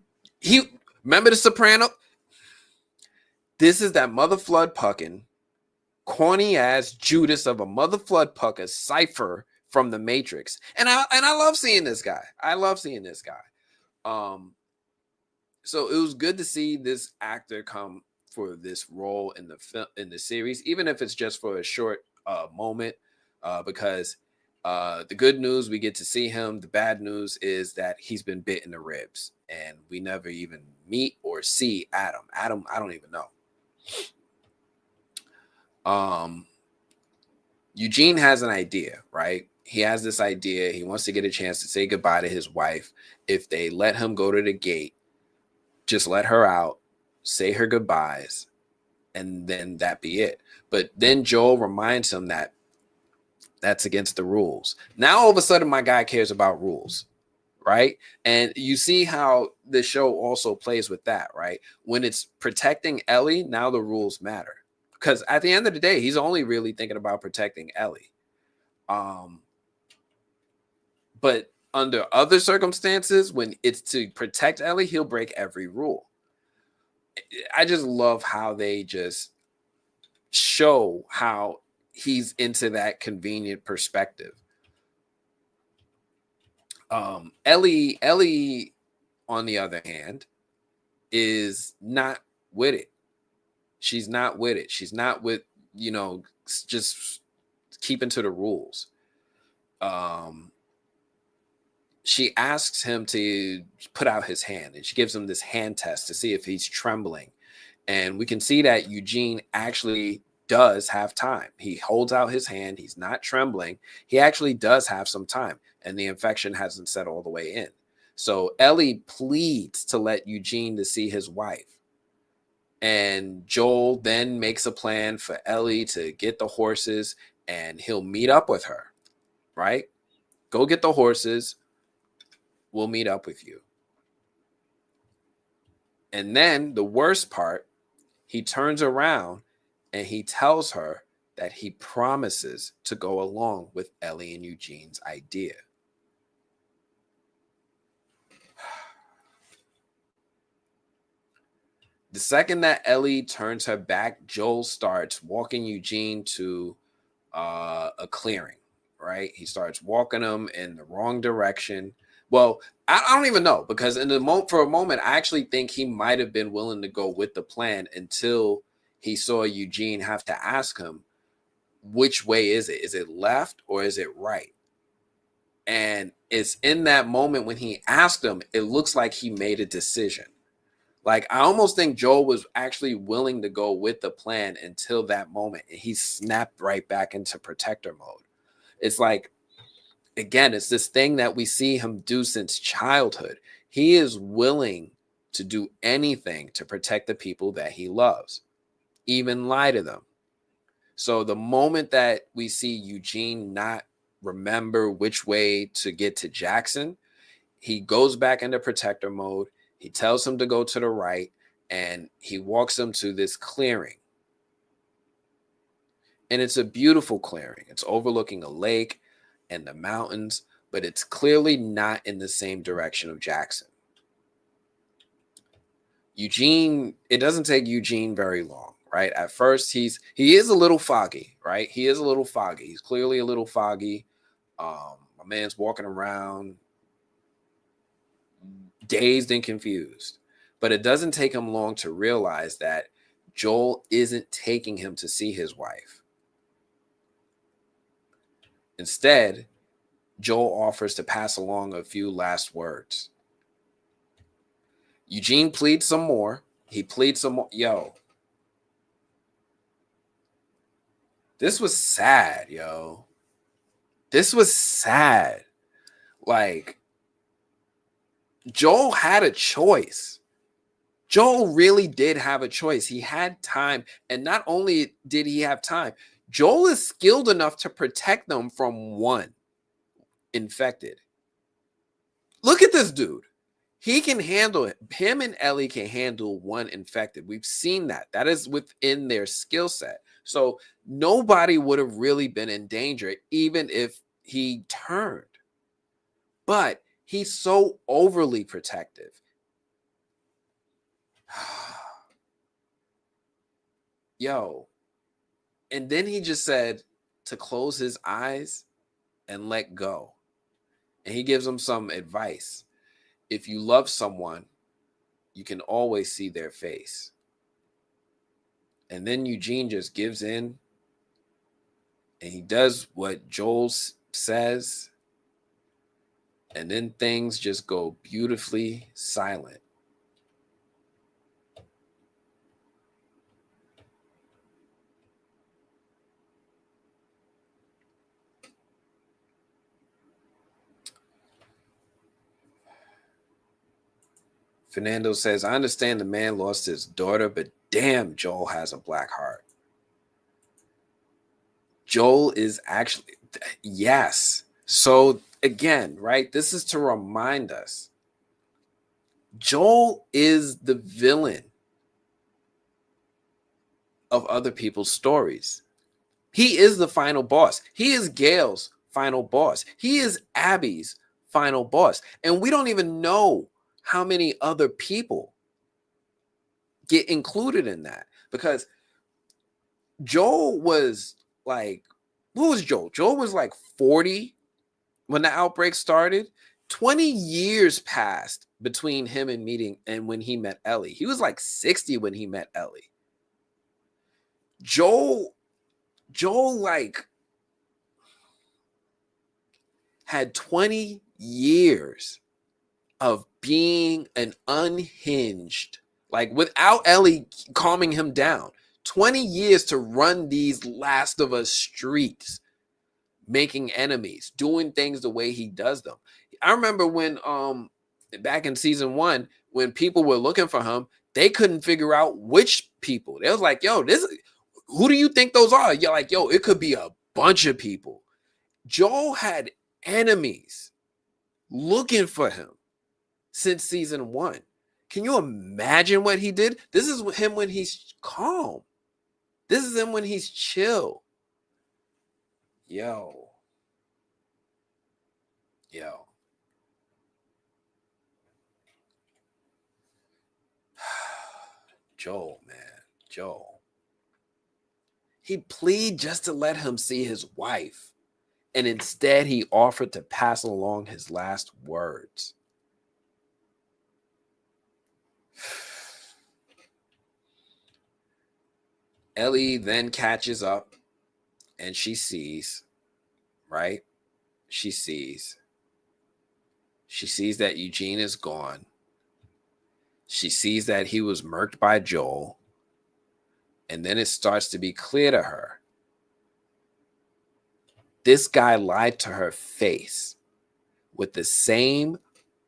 remember The Soprano? This is that mother flood pucking, corny ass Judas of a mother flood pucker Cypher from the Matrix. And I love seeing this guy. I love seeing this guy. So it was good to see this actor come for this role in the series, even if it's just for a short moment, because the good news, we get to see him. The bad news is that he's been bit in the ribs, and we never even meet or see Adam. Adam, I don't even know. Eugene has an idea, right? He has this idea. He wants to get a chance to say goodbye to his wife. If they let him go to the gate, just let her out, say her goodbyes, and then that be it. But then Joel reminds him that that's against the rules. Now, all of a sudden, my guy cares about rules, right? And you see how the show also plays with that, right? When it's protecting Ellie, now the rules matter. Because at the end of the day, he's only really thinking about protecting Ellie. But under other circumstances, when it's to protect Ellie, he'll break every rule. I just love how they just show how he's into that convenient perspective. Ellie, on the other hand, is not with it. She's not with it. She's not with, just keeping to the rules. She asks him to put out his hand, and she gives him this hand test to see if he's trembling. And we can see that Eugene actually does have time. He holds out his hand. He's not trembling. He actually does have some time, and the infection hasn't set all the way in. So Ellie pleads to let Eugene to see his wife. And Joel then makes a plan for Ellie to get the horses, and he'll meet up with her, right? Go get the horses. We'll meet up with you. And then the worst part, he turns around and he tells her that he promises to go along with Ellie and Eugene's idea. The second that Ellie turns her back, Joel starts walking Eugene to a clearing, right? He starts walking him in the wrong direction. Well, I don't even know, because for a moment, I actually think he might have been willing to go with the plan until he saw Eugene have to ask him, which way is it? Is it left or is it right? And it's in that moment when he asked him, it looks like he made a decision. Like, I almost think Joel was actually willing to go with the plan until that moment, and he snapped right back into protector mode. It's like, again, it's this thing that we see him do since childhood. He is willing to do anything to protect the people that he loves, even lie to them. So the moment that we see Eugene not remember which way to get to Jackson, he goes back into protector mode. He tells him to go to the right, and he walks him to this clearing. And it's a beautiful clearing. It's overlooking a lake and the mountains, but it's clearly not in the same direction of Jackson. Eugene, it doesn't take Eugene very long, right? At first, he is a little foggy, right? He is a little foggy. He's clearly a little foggy. My man's walking around dazed and confused. But it doesn't take him long to realize that Joel isn't taking him to see his wife. Instead, Joel offers to pass along a few last words. Eugene pleads some more. He pleads some more. Yo, this was sad, yo. This was sad. Like, Joel had a choice. Joel really did have a choice. He had time. And not only did he have time, Joel is skilled enough to protect them from one infected. Look at this dude. He can handle it. Him and Ellie can handle one infected. We've seen that. That is within their skill set. So nobody would have really been in danger, even if he turned. But he's so overly protective. Yo. And then he just said to close his eyes and let go. And he gives him some advice. If you love someone, you can always see their face. And then Eugene just gives in, and he does what Joel says. And then things just go beautifully silent. Fernando says, I understand the man lost his daughter, but damn, Joel has a black heart. Joel is actually, yes. So again, right, this is to remind us, Joel is the villain of other people's stories. He is the final boss. He is Gail's final boss. He is Abby's final boss. And we don't even know how many other people get included in that, because Joel was like, what was Joel? Joel was like 40 when the outbreak started. 20 years passed between him and meeting and when he met Ellie. He was like 60 when he met Ellie. Joel like had 20 years of being an unhinged, like without Ellie calming him down, 20 years to run these Last of Us streets, making enemies, doing things the way he does them. I remember when back in season 1, when people were looking for him, they couldn't figure out which people. They was like, yo, who do you think those are? You're like, yo, it could be a bunch of people. Joel had enemies looking for him since season 1. Can you imagine what he did? This is him when he's calm. This is him when he's chill. Yo. Joel, man. Joel. He pleaded just to let him see his wife, and instead he offered to pass along his last words. Ellie then catches up and she sees, right? She sees that Eugene is gone. She sees that he was murked by Joel. And then it starts to be clear to her. This guy lied to her face with the same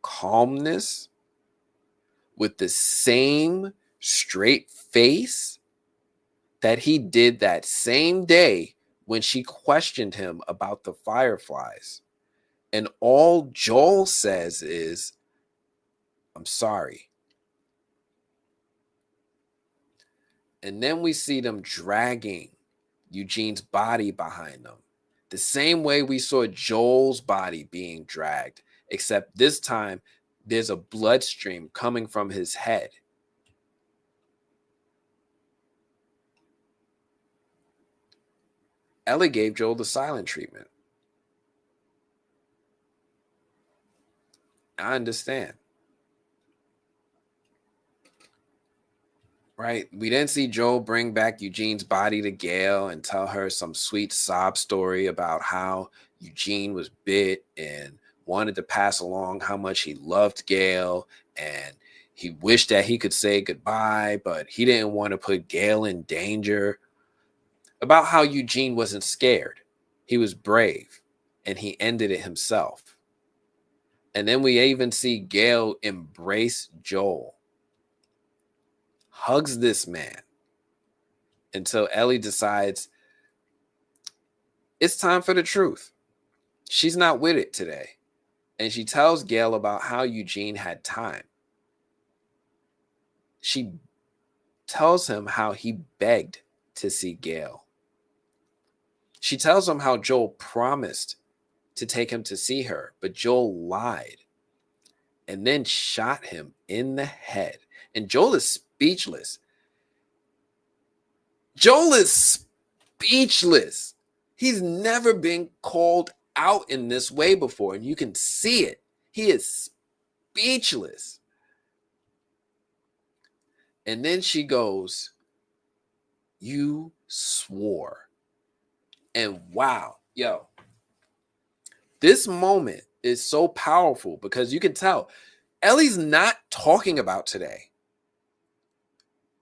calmness, with the same straight face that he did that same day when she questioned him about the fireflies. And all Joel says is, I'm sorry. And then we see them dragging Eugene's body behind them. The same way we saw Joel's body being dragged, except this time there's a bloodstream coming from his head. Ellie gave Joel the silent treatment. I understand. Right? We didn't see Joel bring back Eugene's body to Gail and tell her some sweet sob story about how Eugene was bit and wanted to pass along how much he loved Gail and he wished that he could say goodbye, but he didn't want to put Gail in danger. About how Eugene wasn't scared. He was brave and he ended it himself. And then we even see Gail embrace Joel. Hugs this man until Ellie decides it's time for the truth. She's not with it today. And she tells Gail about how Eugene had time. She tells him how he begged to see Gail. She tells him how Joel promised to take him to see her, but Joel lied and then shot him in the head. And Joel is speechless. Joel is speechless. He's never been called out in this way before, and you can see it. He is speechless. And then she goes, "You swore." And wow, yo, this moment is so powerful because you can tell Ellie's not talking about today.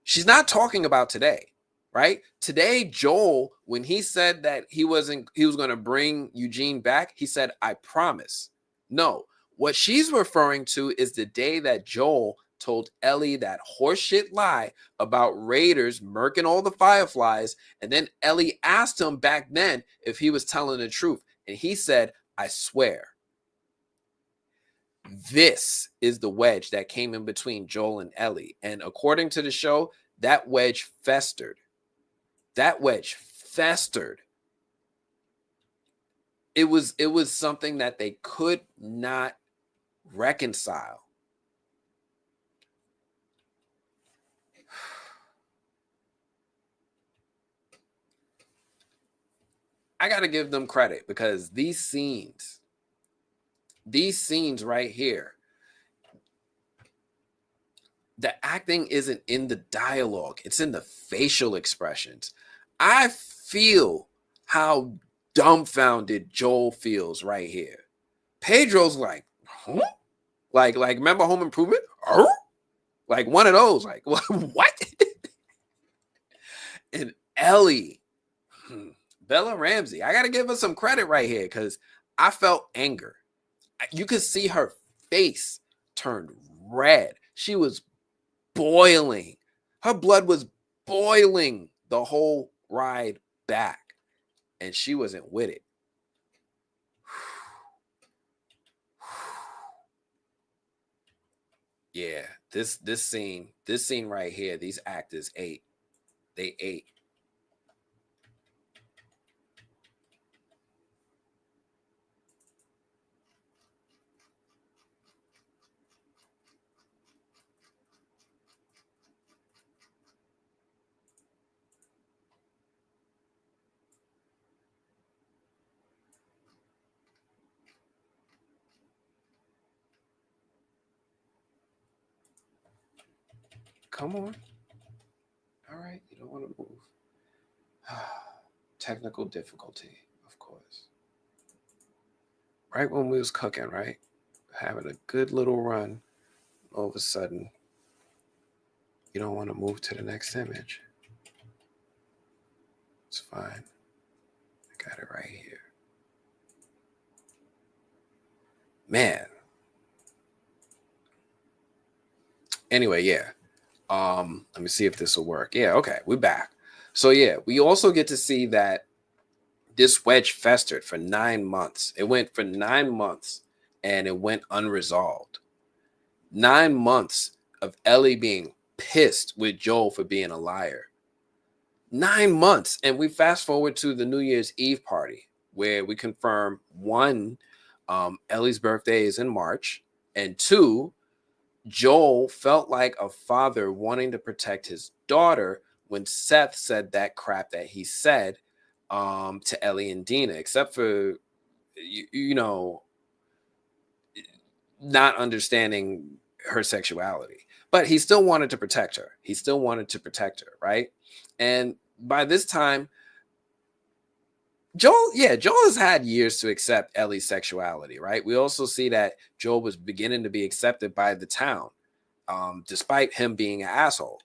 She's not talking about today, right? Today, Joel, when he said that he was going to bring Eugene back, he said, "I promise." No, what she's referring to is the day that Joel told Ellie that horseshit lie about raiders murking all the fireflies. And then Ellie asked him back then if he was telling the truth. And he said, "I swear." This is the wedge that came in between Joel and Ellie. And according to the show, that wedge festered. That wedge festered. It was something that they could not reconcile. I got to give them credit because these scenes right here, the acting isn't in the dialogue. It's in the facial expressions. I feel how dumbfounded Joel feels right here. Pedro's like, huh? Like remember Home Improvement? Huh? Like one of those, like, what? And Ellie, Bella Ramsey, I gotta give her some credit right here because I felt anger. You could see her face turned red. She was boiling. Her blood was boiling the whole ride back, and she wasn't with it. Yeah, this scene right here, these actors ate. They ate. Come on. All right, you don't want to move. Technical difficulty, of course. Right when we was cooking, right? Having a good little run. All of a sudden, you don't want to move to the next image. It's fine. I got it right here. Man. Anyway, yeah. Let me see if this will work. Yeah, okay, we're back. So yeah, we also get to see that this wedge festered for 9 months. It went for 9 months and it went unresolved. 9 months of Ellie being pissed with Joel for being a liar. 9 months. And we fast forward to the New Year's Eve party where we confirm one, Ellie's birthday is in March, and two, Joel felt like a father wanting to protect his daughter when Seth said that crap that he said to Ellie and Dina, except for, you know, not understanding her sexuality. But he still wanted to protect her. He still wanted to protect her, right? And by this time, Joel has had years to accept Ellie's sexuality, right? We also see that Joel was beginning to be accepted by the town, despite him being an asshole.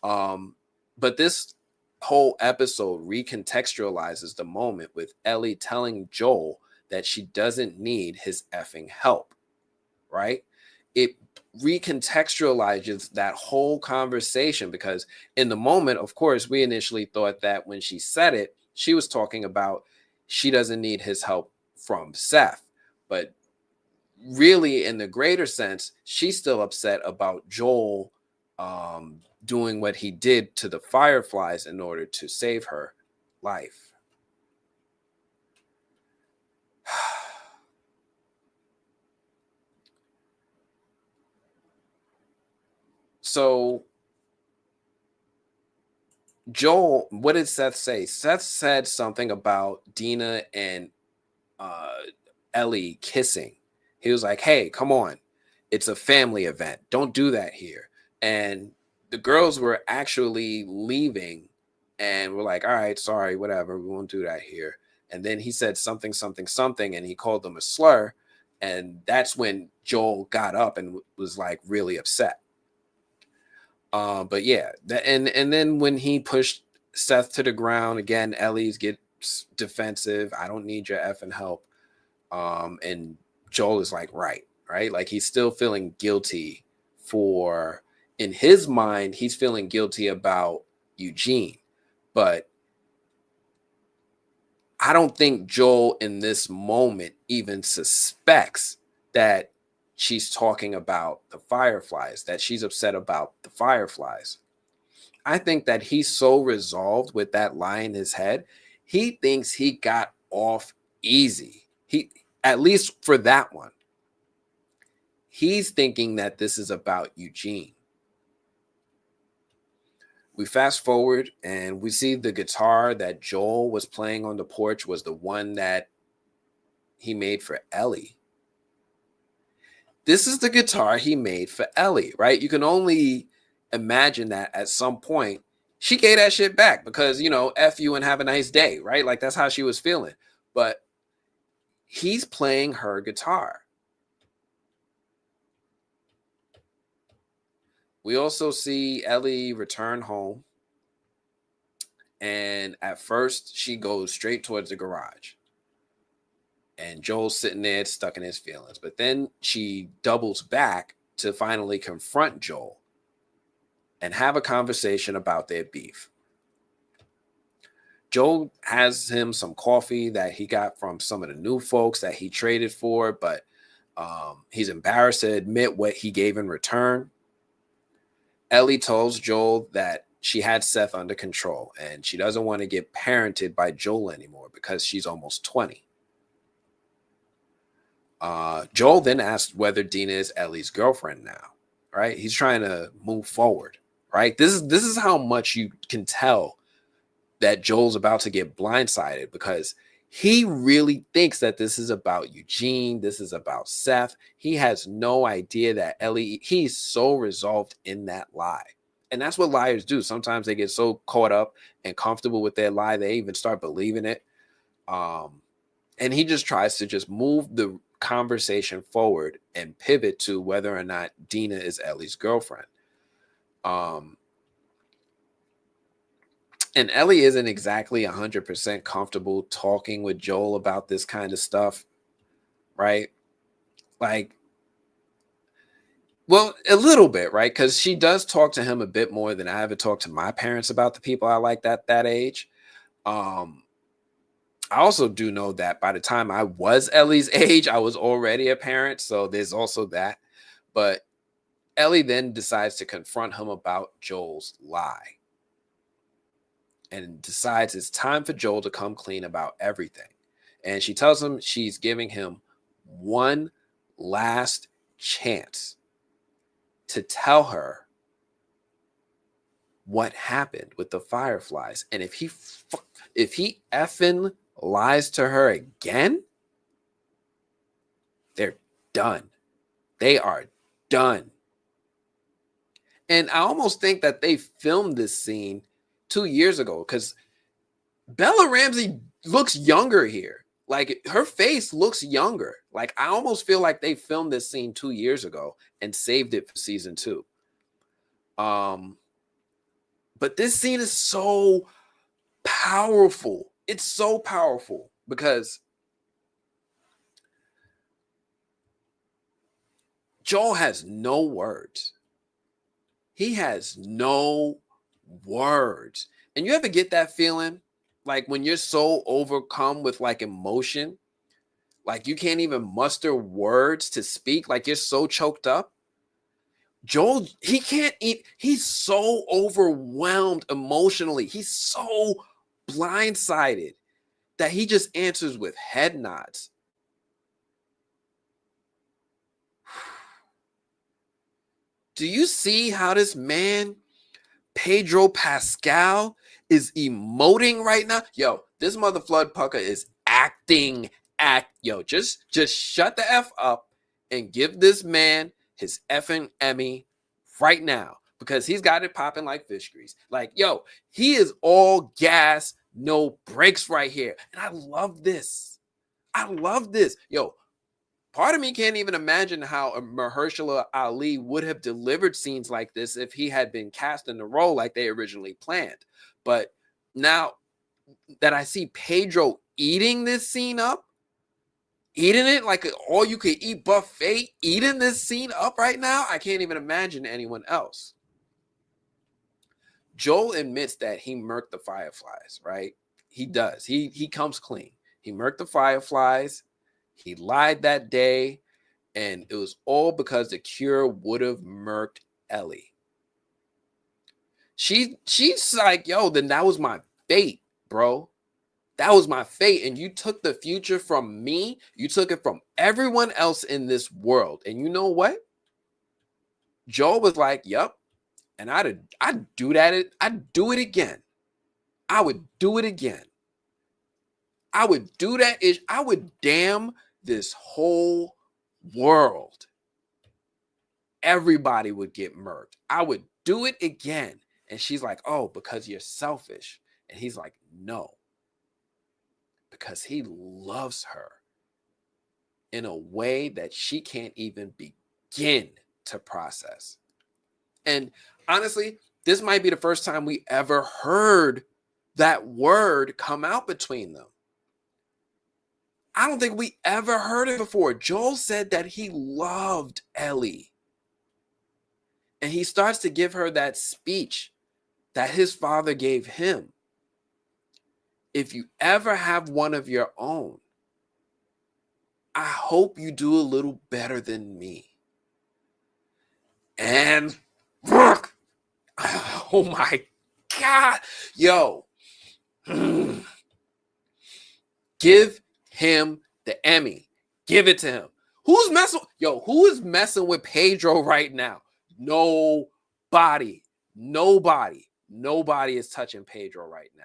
But this whole episode recontextualizes the moment with Ellie telling Joel that she doesn't need his effing help, right? It recontextualizes that whole conversation because in the moment, of course, we initially thought that when she said it, she was talking about she doesn't need his help from Seth. But really, in the greater sense, she's still upset about Joel doing what he did to the Fireflies in order to save her life. So Joel, what did Seth say? Seth said something about Dina and Ellie kissing. He was like, hey, come on. It's a family event. Don't do that here. And the girls were actually leaving and were like, all right, sorry, whatever. We won't do that here. And then he said something, and he called them a slur. And that's when Joel got up and was like really upset. But yeah, and then when he pushed Seth to the ground again, Ellie's gets defensive. I don't need your effing help. And Joel is like, right. Like he's still feeling guilty for, in his mind, he's feeling guilty about Eugene. But I don't think Joel in this moment even suspects that she's talking about the Fireflies, that she's upset about the Fireflies. I think that he's so resolved with that lie in his head, he thinks he got off easy. At least for that one. He's thinking that this is about Eugene. We fast forward and we see the guitar that Joel was playing on the porch was the one that he made for Ellie. This is the guitar he made for Ellie, right? You can only imagine that at some point she gave that shit back because, F you and have a nice day, right? Like that's how she was feeling. But he's playing her guitar. We also see Ellie return home. And at first, she goes straight towards the garage. And Joel's sitting there stuck in his feelings. But then she doubles back to finally confront Joel and have a conversation about their beef. Joel has him some coffee that he got from some of the new folks that he traded for, but he's embarrassed to admit what he gave in return. Ellie tells Joel that she had Seth under control and she doesn't want to get parented by Joel anymore because she's almost 20. Joel then asks whether Dina is Ellie's girlfriend now, right? He's trying to move forward, right? This is how much you can tell that Joel's about to get blindsided because he really thinks that this is about Eugene. This is about Seth. He has no idea that Ellie, he's so resolved in that lie. And that's what liars do. Sometimes they get so caught up and comfortable with their lie, they even start believing it. And he just tries to just move the conversation forward and pivot to whether or not Dina is Ellie's girlfriend. And Ellie isn't exactly 100% comfortable talking with Joel about this kind of stuff, right? Like, well, a little bit, right? Because she does talk to him a bit more than I ever talked to my parents about the people I liked at that age. I also do know that by the time I was Ellie's age, I was already a parent. So there's also that. But Ellie then decides to confront him about Joel's lie and decides it's time for Joel to come clean about everything. And she tells him she's giving him one last chance to tell her what happened with the fireflies. And if he effing lies to her again, they're done. They are done. And I almost think that they filmed this scene 2 years ago because Bella Ramsey looks younger here. Like her face looks younger. Like I almost feel like they filmed this scene 2 years ago and saved it for season 2. But this scene is so powerful. It's so powerful because Joel has no words. He has no words. And you ever get that feeling like when you're so overcome with like emotion, like you can't even muster words to speak, like you're so choked up? Joel, he can't eat. He's so overwhelmed emotionally. He's so blindsided that he just answers with head nods. Do you see how this man, Pedro Pascal, is emoting right now? Yo, this mother Flood Pucker is acting. Yo, just shut the F up and give this man his effing Emmy right now because he's got it popping like fish grease. Like, yo, he is all gas, no brakes right here. And I love this. I love this. Yo, part of me can't even imagine how Mahershala Ali would have delivered scenes like this if he had been cast in the role like they originally planned. But now that I see Pedro eating this scene up, eating it like an all-you-can-eat buffet, eating this scene up right now, I can't even imagine anyone else. Joel admits that he murked the fireflies, right? He does. He comes clean. He murked the fireflies. He lied that day. And it was all because the cure would have murked Ellie. She's like, yo, then that was my fate, bro. That was my fate. And you took the future from me. You took it from everyone else in this world. And you know what? Joel was like, yep. And I'd do that. I'd do it again. I would do it again. I would do that. I would damn this whole world. Everybody would get murked. I would do it again. And she's like, oh, because you're selfish. And he's like, no. Because he loves her in a way that she can't even begin to process. And honestly, this might be the first time we ever heard that word come out between them. I don't think we ever heard it before. Joel said that he loved Ellie. And he starts to give her that speech that his father gave him. If you ever have one of your own, I hope you do a little better than me. And look, oh my God, yo, give him the Emmy. Give it to him. Who's messing? Yo, who is messing with Pedro right now? Nobody. Nobody is touching Pedro right now.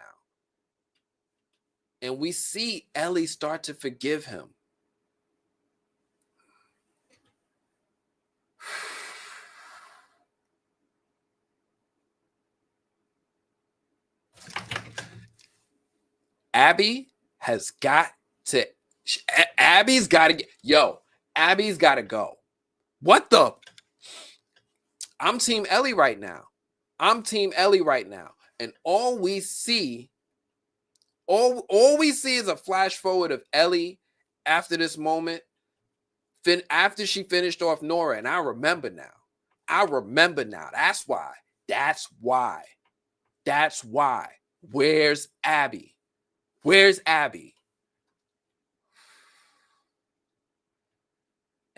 And we see Ellie start to forgive him. Abby's got to go. What the? I'm Team Ellie right now. And all we see is a flash forward of Ellie after this moment, after she finished off Nora. And I remember now. That's why. Where's Abby?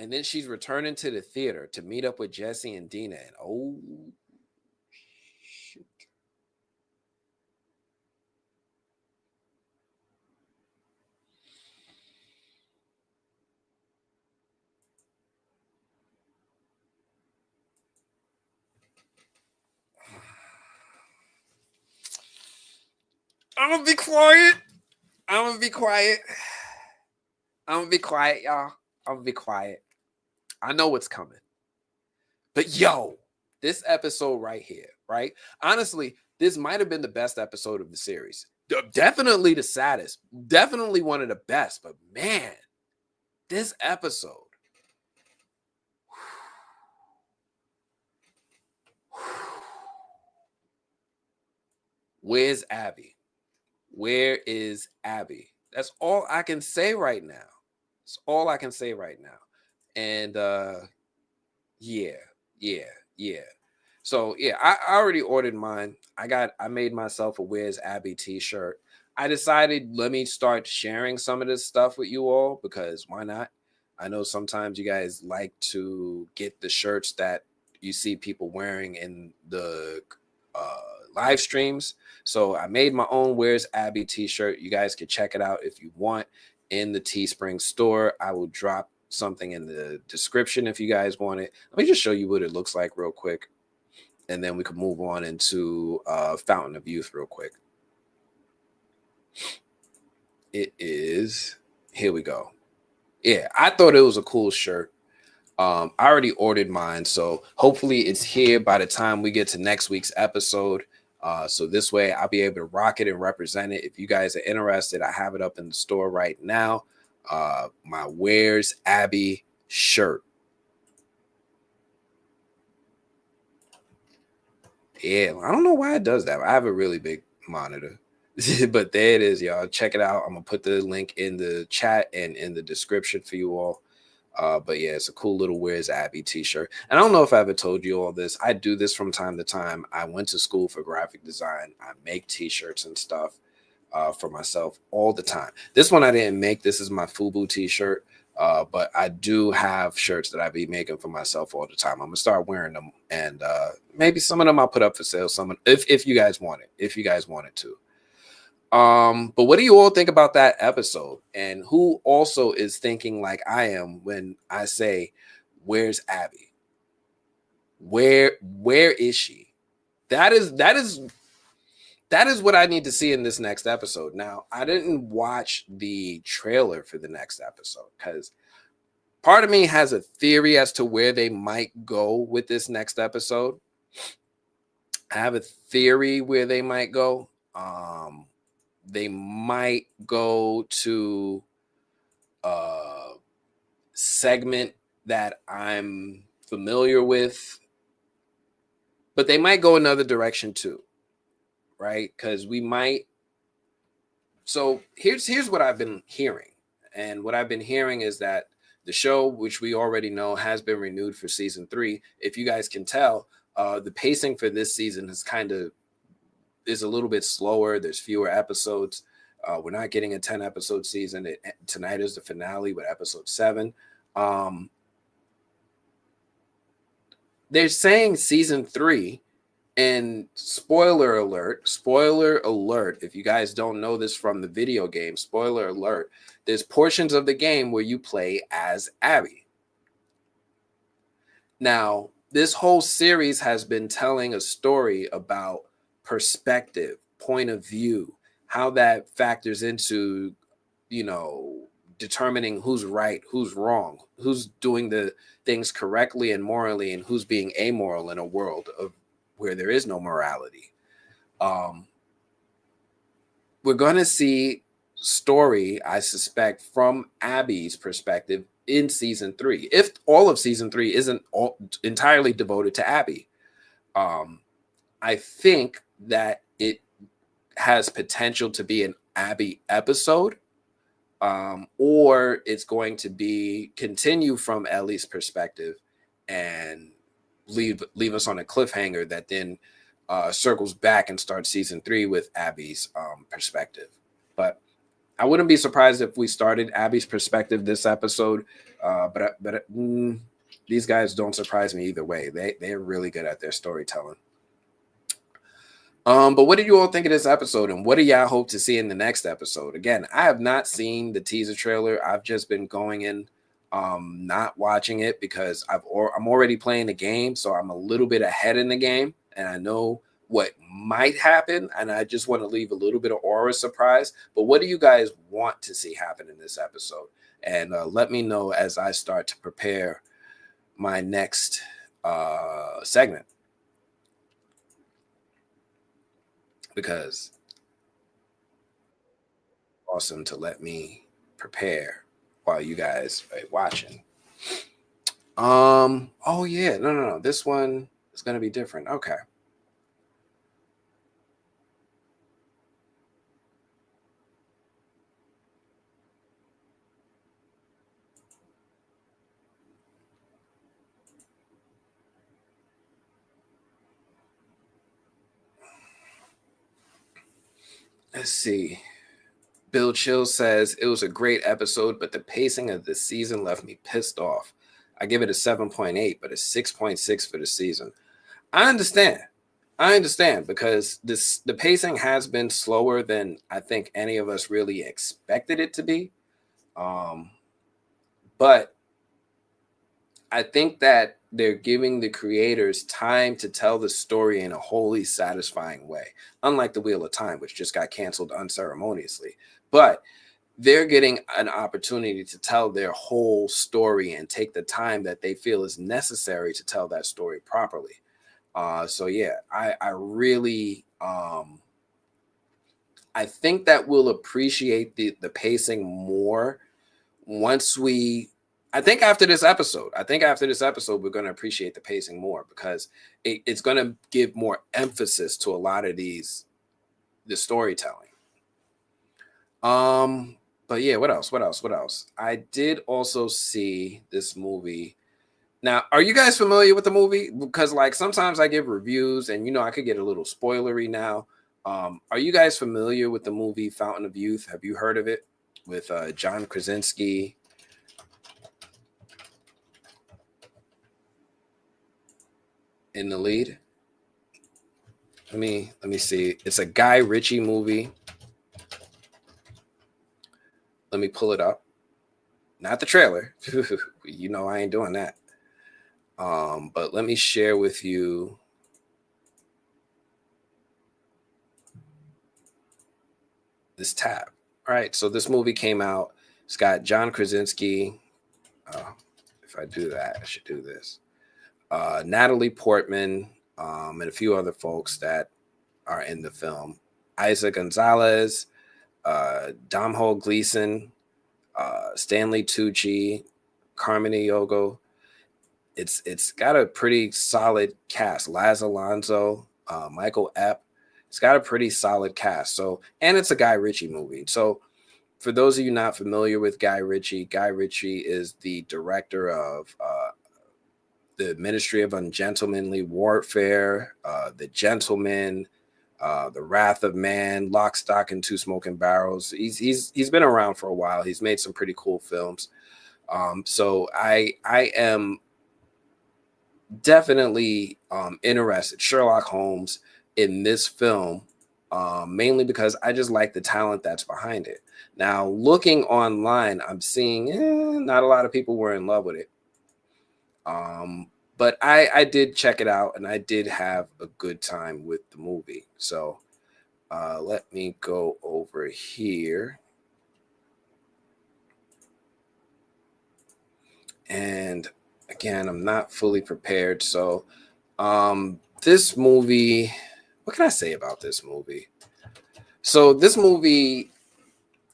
And then she's returning to the theater to meet up with Jesse and Dina. And oh, shoot. I'm gonna be quiet. Y'all. I'm gonna be quiet. I know what's coming. But yo, this episode right here, right? Honestly, this might have been the best episode of the series. Definitely the saddest. Definitely one of the best. But man, this episode. Where's Abby? Where is Abby? That's all I can say right now. And yeah. So yeah, I already ordered mine. I made myself a Where's Abby t-shirt. I decided let me start sharing some of this stuff with you all because why not? I know sometimes you guys like to get the shirts that you see people wearing in the live streams. So I made my own Where's Abby t-shirt. You guys can check it out if you want in the Teespring store. I will drop something in the description if you guys want it. Let me just show you what it looks like real quick. And then we can move on into Fountain of Youth real quick. It is, here we go. Yeah, I thought it was a cool shirt. I already ordered mine, so hopefully it's here by the time we get to next week's episode. So this way I'll be able to rock it and represent it. If you guys are interested, I have it up in the store right now. My Where's Abby shirt. Yeah, I don't know why it does that. I have a really big monitor. But there it is, y'all. Check it out. I'm gonna put the link in the chat and in the description for you all. But yeah, it's a cool little Where's Abby t-shirt. And I don't know if I ever told you all this. I do this from time to time. I went to school for graphic design. I make t-shirts and stuff for myself all the time. This one I didn't make. This is my FUBU t-shirt. But I do have shirts that I be making for myself all the time. I'm gonna start wearing them, and maybe some of them I'll put up for sale. Some if you guys want it, if you guys want it to. But what do you all think about that episode? And who also is thinking like I am when I say, "Where's Abby? Where is she?" That is what I need to see in this next episode. Now, I didn't watch the trailer for the next episode because part of me has a theory as to where they might go with this next episode. I have a theory where they might go. They might go to a segment that I'm familiar with but they might go another direction too, right? Because we might. So here's what I've been hearing, and what I've been hearing is that the show, which we already know, has been renewed for season 3. If you guys can tell, the pacing for this season is a little bit slower. There's fewer episodes. We're not getting a 10 episode season. Tonight is the finale with episode 7. They're saying season 3, and spoiler alert, if you guys don't know this from the video game, spoiler alert, there's portions of the game where you play as Abby. Now, this whole series has been telling a story about perspective, point of view, how that factors into, determining who's right, who's wrong, who's doing the things correctly and morally, and who's being amoral in a world of where there is no morality. We're going to see story, I suspect, from Abby's perspective in season 3. If all of season 3 isn't entirely devoted to Abby, I think that it has potential to be an Abby episode, or it's going to be continue from Ellie's perspective and leave us on a cliffhanger that then circles back and starts season 3 with Abby's perspective. But I wouldn't be surprised if we started Abby's perspective this episode. But these guys don't surprise me either way. They're really good at their storytelling. But what did you all think of this episode, and what do y'all hope to see in the next episode? Again, I have not seen the teaser trailer. I've just been going in, not watching it because I'm already playing the game, so I'm a little bit ahead in the game, and I know what might happen, and I just want to leave a little bit of aura surprise. But what do you guys want to see happen in this episode? And let me know as I start to prepare my next segment, because awesome to let me prepare while you guys are watching. Oh yeah, no. This one is gonna be different. Okay. Let's see. Bill Chill says it was a great episode, but the pacing of the season left me pissed off. I give it a 7.8, but a 6.6 for the season. I understand because the pacing has been slower than I think any of us really expected it to be. But I think that they're giving the creators time to tell the story in a wholly satisfying way, unlike the Wheel of Time, which just got canceled unceremoniously. But they're getting an opportunity to tell their whole story and take the time that they feel is necessary to tell that story properly. So yeah, I really I think that we'll appreciate the pacing more once I think after this episode, we're going to appreciate the pacing more, because it's going to give more emphasis to a lot of the storytelling. But yeah, what else? I did also see this movie. Now, are you guys familiar with the movie? Because like sometimes I give reviews and I could get a little spoilery now. Are you guys familiar with the movie Fountain of Youth? Have you heard of it? With John Krasinski in the lead? Let me see. It's a Guy Ritchie movie. Let me pull it up. Not the trailer. I ain't doing that. But let me share with you this tab. All right, so this movie came out. It's got John Krasinski. If I do that, I should do this. Natalie Portman, and a few other folks that are in the film. Isaac Gonzalez, Domhnall Gleeson, Stanley Tucci, Carmen Eogo. it's got a pretty solid cast. Laz Alonso, Michael Epp. It's got a pretty solid cast. So, and it's a Guy Ritchie movie. So, for those of you not familiar with Guy Ritchie is the director of the Ministry of Ungentlemanly Warfare, The Gentleman, The Wrath of Man, Lock, Stock, and Two Smoking Barrels. He's been around for a while. He's made some pretty cool films. So I am definitely interested, Sherlock Holmes, in this film, mainly because I just like the talent that's behind it. Now, looking online, I'm seeing not a lot of people were in love with it. But I did check it out, and I did have a good time with the movie. So let me go over here. And again, I'm not fully prepared. So this movie, what can I say about this movie? So this movie,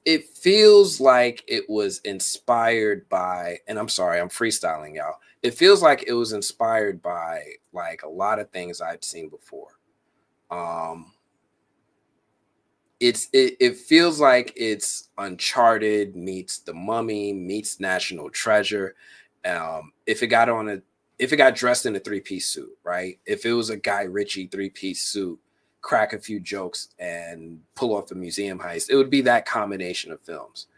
it feels like it was inspired by, and I'm sorry, I'm freestyling, y'all. It feels like it was inspired by like a lot of things I'd seen before. It feels like it's Uncharted meets The Mummy meets National Treasure. If it got dressed in a 3-piece suit, right? If it was a Guy Ritchie 3-piece suit, crack a few jokes and pull off a museum heist, it would be that combination of films.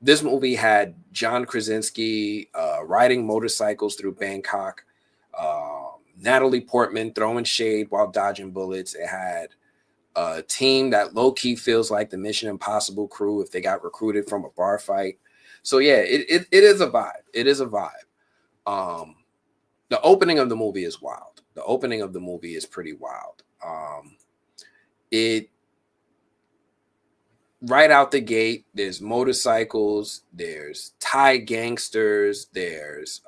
This movie had John Krasinski riding motorcycles through Bangkok, Natalie Portman throwing shade while dodging bullets. It had a team that low-key feels like the Mission Impossible crew if they got recruited from a bar fight. So yeah, it is a vibe. It is a vibe. The opening of the movie is wild. The opening of the movie is pretty wild. It right out the gate, there's motorcycles, there's Thai gangsters, there's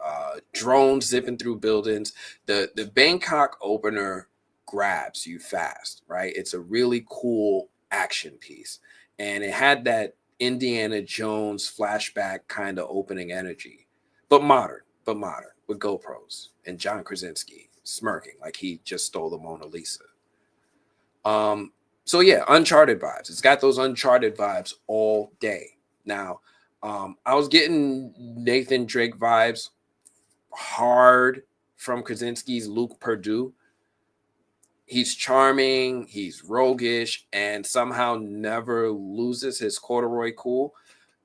drones zipping through buildings. The Bangkok opener grabs you fast, right? It's a really cool action piece. And it had that Indiana Jones flashback kind of opening energy, but modern with GoPros and John Krasinski smirking like he just stole the Mona Lisa. So yeah, Uncharted vibes. It's got those Uncharted vibes all day. Now, I was getting Nathan Drake vibes hard from Krasinski's Luke Perdue. He's charming, he's roguish, and somehow never loses his corduroy cool.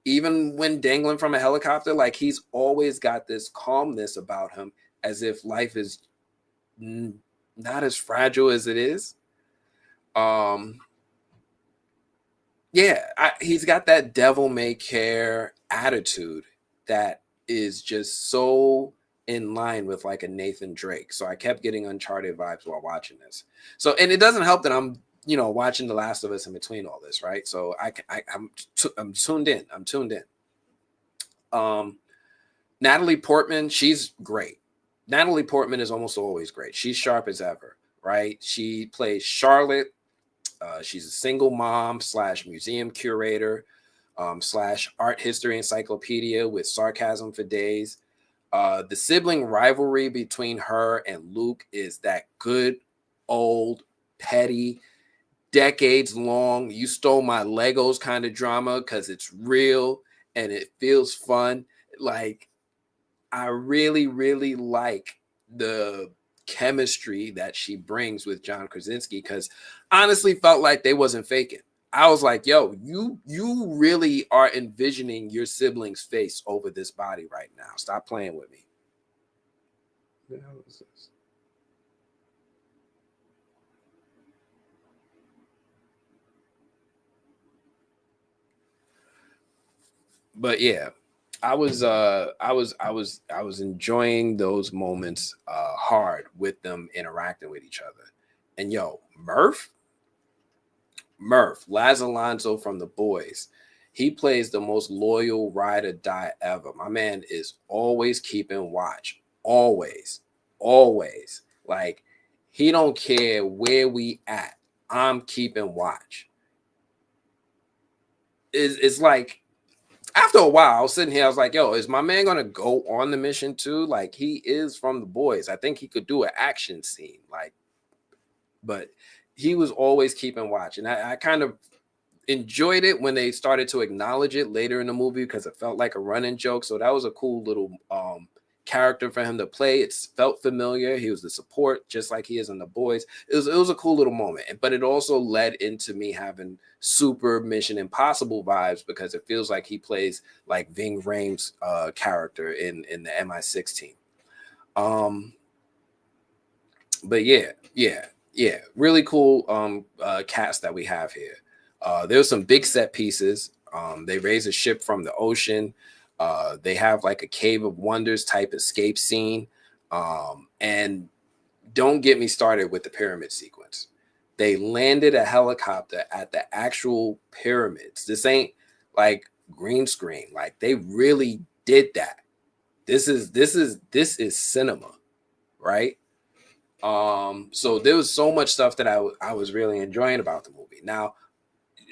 Even when dangling from a helicopter, like he's always got this calmness about him, as if life is not as fragile as it is. He's got that devil may care attitude that is just so in line with like a Nathan Drake. So I kept getting Uncharted vibes while watching this. So, and it doesn't help that I'm watching The Last of Us in between all this, right? So I'm tuned in. I'm tuned in. Natalie Portman, she's great. Natalie Portman is almost always great. She's sharp as ever, right? She plays Charlotte. She's a single mom / museum curator / art history encyclopedia with sarcasm for days. The sibling rivalry between her and Luke is that good old petty decades long you stole my Legos kind of drama because it's real and it feels fun. Like I really really like the chemistry that she brings with John Krasinski, because honestly felt like they wasn't faking. I was like, yo, you really are envisioning your sibling's face over this body right now. Stop playing with me. What the hell is this? But yeah, I was enjoying those moments hard with them interacting with each other. And yo, Murph, Laz Alonso from The Boys, he plays the most loyal ride or die ever. My man is always keeping watch. Always. Always. Like, he don't care where we at. I'm keeping watch. It's like After a while, I was sitting here, I was like, yo, is my man gonna go on the mission too? Like, he is from the boys. I think he could do an action scene. Like, but he was always keeping watch. And I kind of enjoyed it when they started to acknowledge it later in the movie because it felt like a running joke. So that was a cool little character for him to play. It felt familiar. He was the support, just like he is in the boys. It was a cool little moment, but it also led into me having super Mission Impossible vibes because it feels like he plays like Ving Rhames' character in the MI6 team. But yeah, really cool cast that we have here. There's some big set pieces. They raise a ship from the ocean. They have like a Cave of Wonders type escape scene. And don't get me started with the pyramid sequence. They landed a helicopter at the actual pyramids. This ain't like green screen. Like they really did that. This is cinema, right? So there was so much stuff that I was really enjoying about the movie. Now,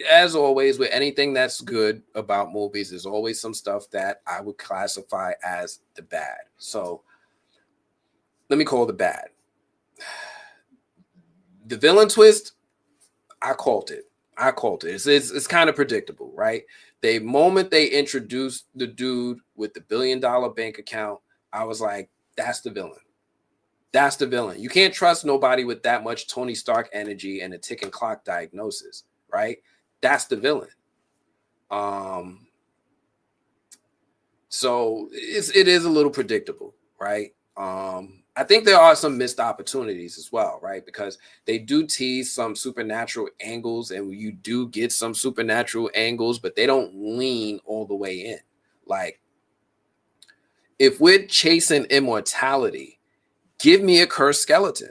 as always, with anything that's good about movies, there's always some stuff that I would classify as the bad. So let me call the bad. The villain twist, I called it. It's kind of predictable, right? The moment they introduced the dude with the $1 billion bank account, I was like, that's the villain. That's the villain. You can't trust nobody with that much Tony Stark energy and a ticking clock diagnosis, right? That's the villain. So it is a little predictable, right? I think there are some missed opportunities as well, right? Because they do tease some supernatural angles, and you do get some supernatural angles, but they don't lean all the way in. Like, if we're chasing immortality, give me a cursed skeleton.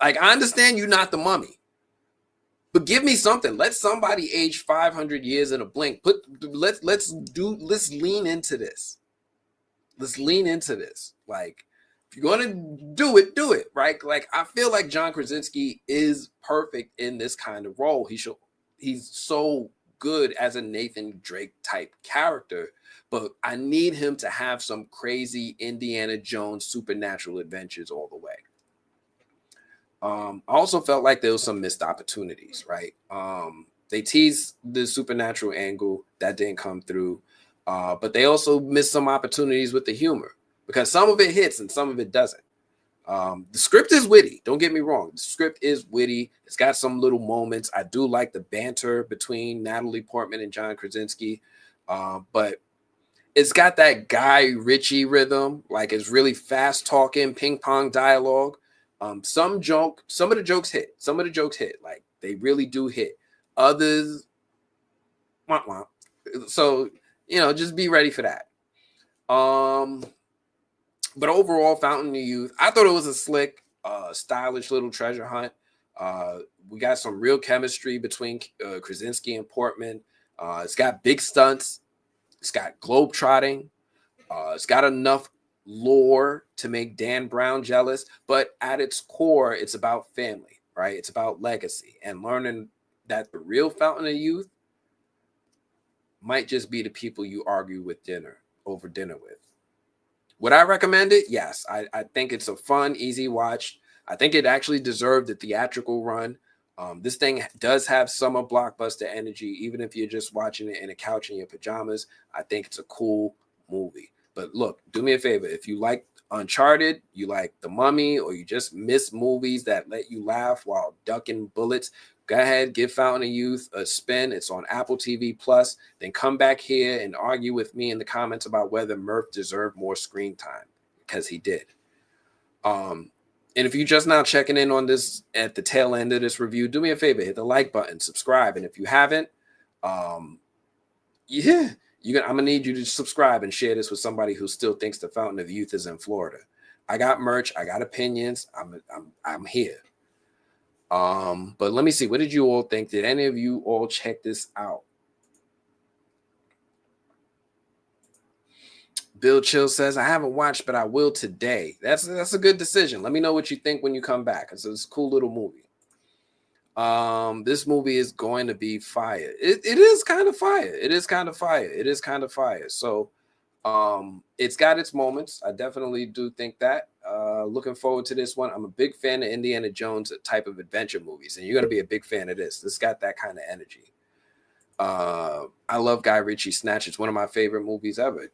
Like, I understand you're not the mummy, but give me something. Let somebody age 500 years in a blink. Let's lean into this. Let's lean into this. Like, if you're gonna do it, right? Like, I feel like John Krasinski is perfect in this kind of role. He's so good as a Nathan Drake type character, but I need him to have some crazy Indiana Jones supernatural adventures all the way. I also felt like there was some missed opportunities, right? They teased the supernatural angle that didn't come through, but they also missed some opportunities with the humor because some of it hits and some of it doesn't. The script is witty. Don't get me wrong. The script is witty. It's got some little moments. I do like the banter between Natalie Portman and John Krasinski, but it's got that Guy Ritchie rhythm. Like, it's really fast talking, ping pong dialogue. Some of the jokes hit. Some of the jokes hit. Like, they really do hit. Others, wah, wah. So, just be ready for that. But overall, Fountain of Youth, I thought it was a slick, stylish little treasure hunt. We got some real chemistry between Krasinski and Portman. It's got big stunts. It's got globe trotting. It's got enough lore to make Dan Brown jealous, but at its core, it's about family, right? It's about legacy and learning that the real Fountain of Youth might just be the people you argue with over dinner with. Would I recommend it? Yes. I think it's a fun, easy watch. I think it actually deserved the theatrical run. This thing does have summer blockbuster energy, even if you're just watching it in a couch in your pajamas. I think it's a cool movie. But look, do me a favor. If you like Uncharted, you like The Mummy, or you just miss movies that let you laugh while ducking bullets, go ahead, give Fountain of Youth a spin. It's on Apple TV Plus. Then come back here and argue with me in the comments about whether Murph deserved more screen time, because he did. And if you're just now checking in on this at the tail end of this review, do me a favor, hit the like button, subscribe. And if you haven't, I'm gonna need you to subscribe and share this with somebody who still thinks the Fountain of Youth is in Florida. I got merch, I got opinions. I'm here. But let me see. What did you all think? Did any of you all check this out? Bill Chill says, I haven't watched, but I will today. That's a good decision. Let me know what you think when you come back. It's a cool little movie. This movie is going to be fire. It is kind of fire. It is kind of fire. It is kind of fire. So it's got its moments. I definitely do think that. Looking forward to this one. I'm a big fan of Indiana Jones type of adventure movies, and you're gonna be a big fan of this. This got that kind of energy. I love Guy Ritchie Snatch. It's one of my favorite movies ever.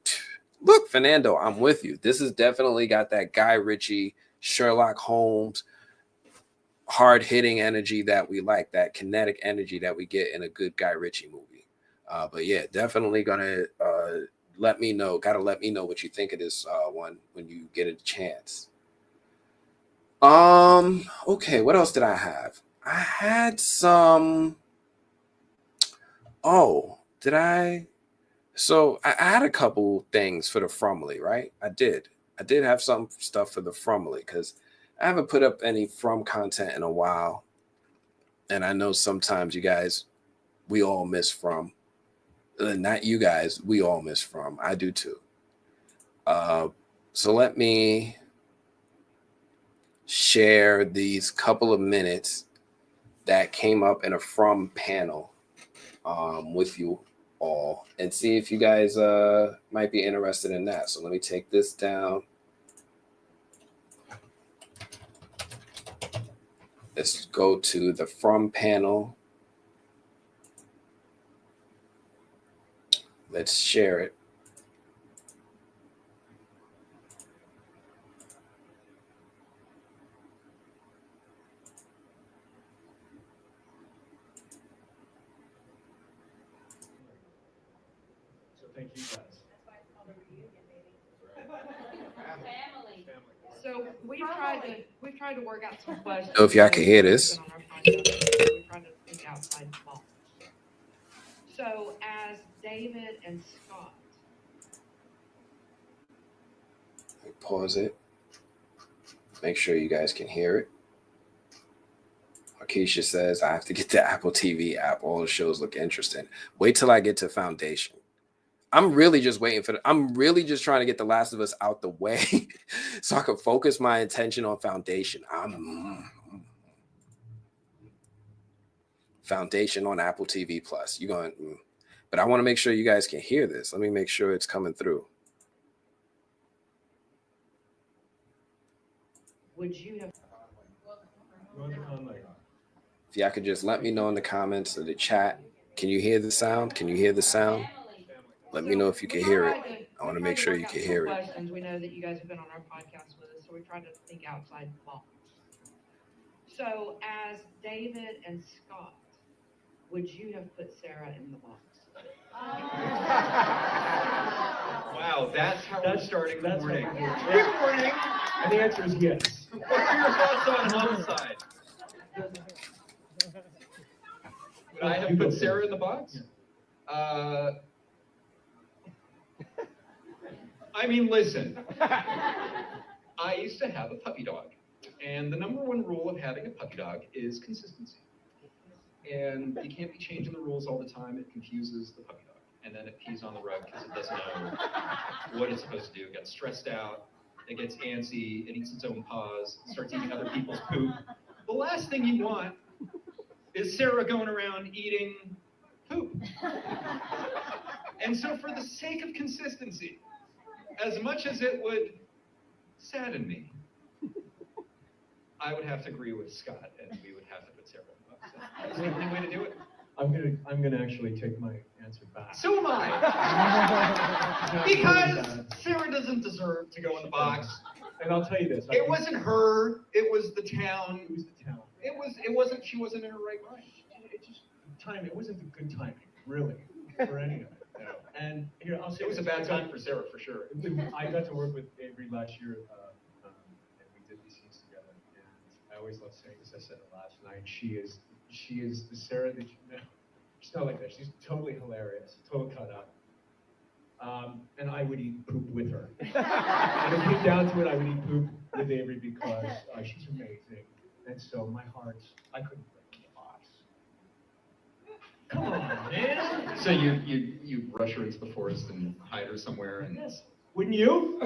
Look, Fernando, I'm with you. This has definitely got that Guy Ritchie, Sherlock Holmes, hard-hitting energy that we like, that kinetic energy that we get in a good Guy Ritchie movie. But yeah, definitely gonna let me know. Gotta let me know what you think of this one when you get a chance. Okay, what else did I have? I had some. Oh, did I? So I had a couple things for the Frumley, right? I did. I did have some stuff for the Frumley because I haven't put up any From content in a while. And I know sometimes you guys, we all miss From. Not you guys, we all miss From. I do too. So let me share these couple of minutes that came up in a From panel with you all and see if you guys might be interested in that. So let me take this down. Let's go to the From panel. Let's share it.
So thank you guys.
Family. So we've tried to work out some questions.
So if y'all can hear this.
We're trying to think outside the box. So as David and Scott.
Pause it. Make sure you guys can hear it. Keisha says, I have to get the Apple TV app. All the shows look interesting. Wait till I get to Foundation. I'm really just waiting I'm really just trying to get The Last of Us out the way so I can focus my attention on Foundation. Foundation on Apple TV Plus. You're going, but I want to make sure you guys can hear this. Let me make sure it's coming through.
Would you have?
If y'all could just let me know in the comments or the chat. Can you hear the sound? Can you hear the sound? Let me know if you can hear it. I want to make sure you can hear it.
Questions. We know that you guys have been on our podcast with us, so we try to think outside the box. So as David and Scott, would you have put Sarah in the box?
Wow, that's how we're starting the morning. Good morning. And the answer is yes. What are your thoughts on homicide? Would I have put Sarah in the box? I mean, listen. I used to have a puppy dog. And the number one rule of having a puppy dog is consistency. And you can't be changing the rules all the time. It confuses the puppy dog. And then it pees on the rug because it doesn't know what it's supposed to do. It gets stressed out. It gets antsy. It eats its own paws. It starts eating other people's poop. The last thing you want is Sarah going around eating poop. And so for the sake of consistency, as much as it would sadden me, I would have to agree with Scott, and we would have to put Sarah in the box. That's the only way to do it.
I'm gonna actually take my answer back.
So am I. Because Sarah doesn't deserve to go in the box.
And I'll tell you this.
It wasn't her. It was the town.
It was the town.
It wasn't. She wasn't in her right mind.
It just time. It wasn't the good timing, really, for any of it.
No.
And here I'll say
It was a bad time for Sarah, for sure.
I got to work with Avery last year, and we did these scenes together. And I always love saying this. I said it last night. She is the Sarah that you know. She's not like that. She's totally hilarious, total cut up. And I would eat poop with her. When it came down to it, I would eat poop with Avery because she's amazing. And so my heart, I couldn't break the box. Come on, man.
So you rush her into the forest and hide her somewhere, and
Yes. Wouldn't you?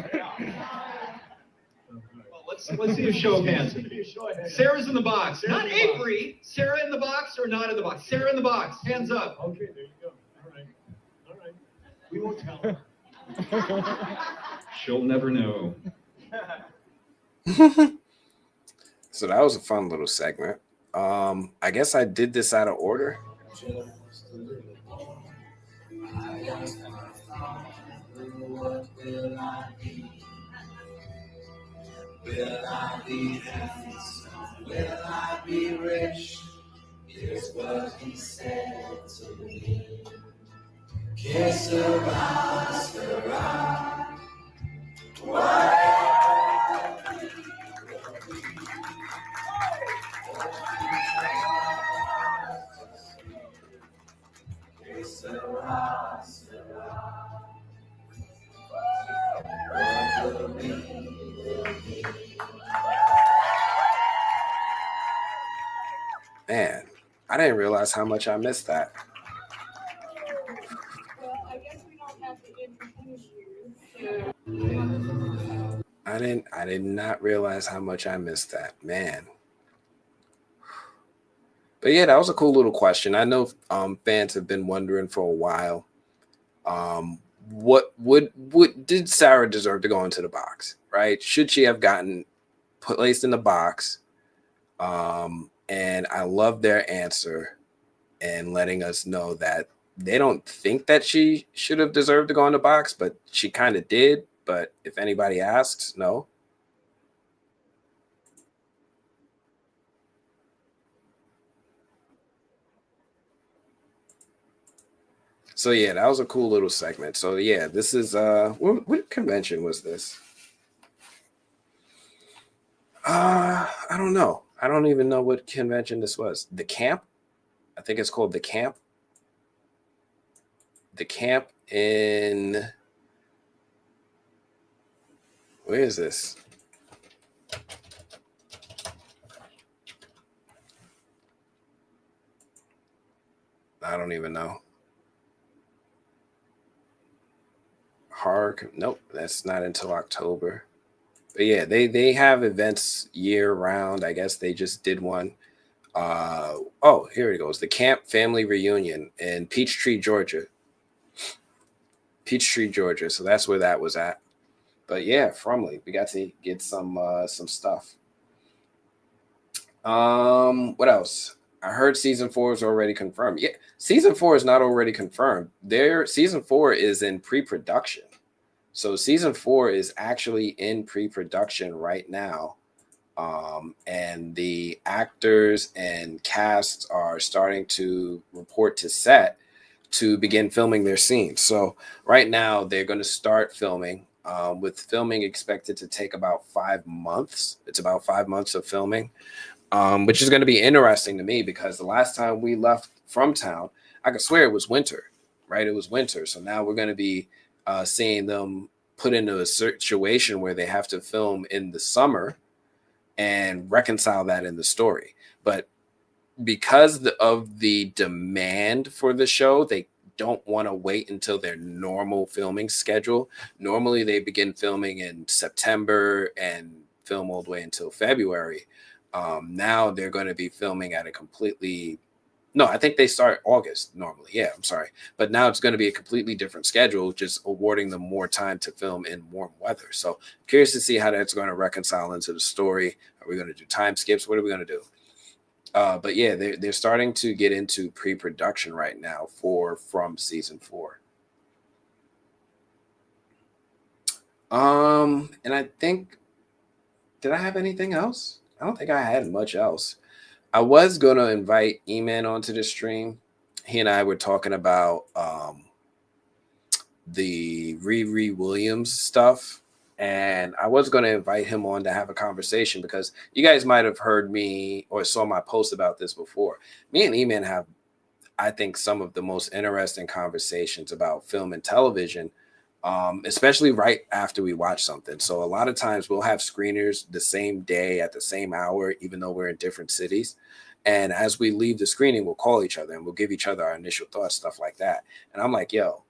Well, let's see a show of hands. Sarah's in the box. Not Avery. Sarah in the box or not in the box? Sarah in the box. Hands up.
Okay, there you go. All right. We won't tell her.
She'll never know.
So that was a fun little segment. I guess I did this out of order.
Will I be happy? Will I be rich? Here's what he said to me. Que sera, sera. Que sera, sera. What will be, will be.
Man, I didn't realize how much I missed that.
Well, I guess we don't have to entertain you.
I did not realize how much I missed that, man. But yeah, that was a cool little question. I know fans have been wondering for a while. What did Sarah deserve to go into the box? Right? Should she have gotten placed in the box? And I love their answer and letting us know that they don't think that she should have deserved to go in the box, but she kind of did. But if anybody asks, no. So yeah, that was a cool little segment. So yeah, this is what convention was this? I don't know. I don't even know what convention this was. The camp? I think it's called the camp. The camp in, where is this? I don't even know. Nope, that's not until October. But yeah, they have events year round. I guess they just did one. Oh, here it goes. The Camp Family Reunion in Peachtree, Georgia. Peachtree, Georgia. So that's where that was at. But yeah, Frumley, we got to get some stuff. What else? I heard season 4 is already confirmed. Yeah, season 4 is not already confirmed. Season 4 is in pre-production. So season 4 is actually in pre-production right now. And the actors and casts are starting to report to set to begin filming their scenes. So right now they're going to start filming, with filming expected to take about 5 months. It's about 5 months of filming, which is going to be interesting to me because the last time we left from town, I could swear it was winter, right? It was winter. So now we're going to be seeing them put into a situation where they have to film in the summer and reconcile that in the story. But because of the demand for the show, they don't want to wait until their normal filming schedule. Normally they begin filming in September and film all the way until February. Now they're going to be filming at a completely, no, I think they start August normally. Yeah, I'm sorry. But now it's going to be a completely different schedule, just awarding them more time to film in warm weather. So curious to see how that's going to reconcile into the story. Are we going to do time skips? What are we going to do? But yeah, they're starting to get into pre-production right now from season 4. And I think, did I have anything else? I don't think I had much else. I was going to invite E-Man onto the stream. He and I were talking about the Riri Williams stuff. And I was going to invite him on to have a conversation because you guys might have heard me or saw my post about this before. Me and E-Man have, I think, some of the most interesting conversations about film and television, especially right after we watch something. So a lot of times we'll have screeners the same day at the same hour, even though we're in different cities. And as we leave the screening, we'll call each other and we'll give each other our initial thoughts, stuff like that. And I'm like, yo,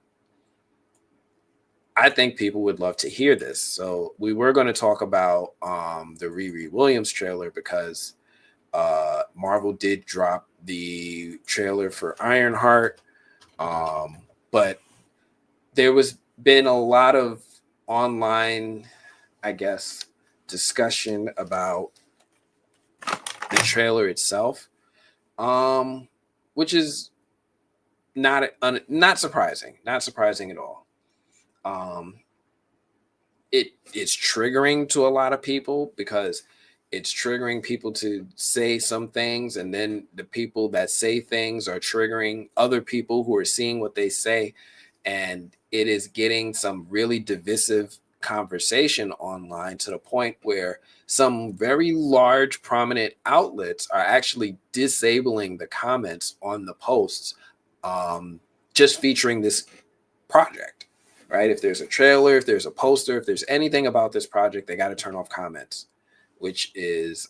I think people would love to hear this. So we were going to talk about the Riri Williams trailer because Marvel did drop the trailer for Ironheart, but there was been a lot of online, I guess, discussion about the trailer itself, which is not surprising, not surprising at all. Um, it's triggering to a lot of people because it's triggering people to say some things, and then the people that say things are triggering other people who are seeing what they say, and it is getting some really divisive conversation online to the point where some very large prominent outlets are actually disabling the comments on the posts, just featuring this project, right? If there's a trailer, if there's a poster, if there's anything about this project, they got to turn off comments, which says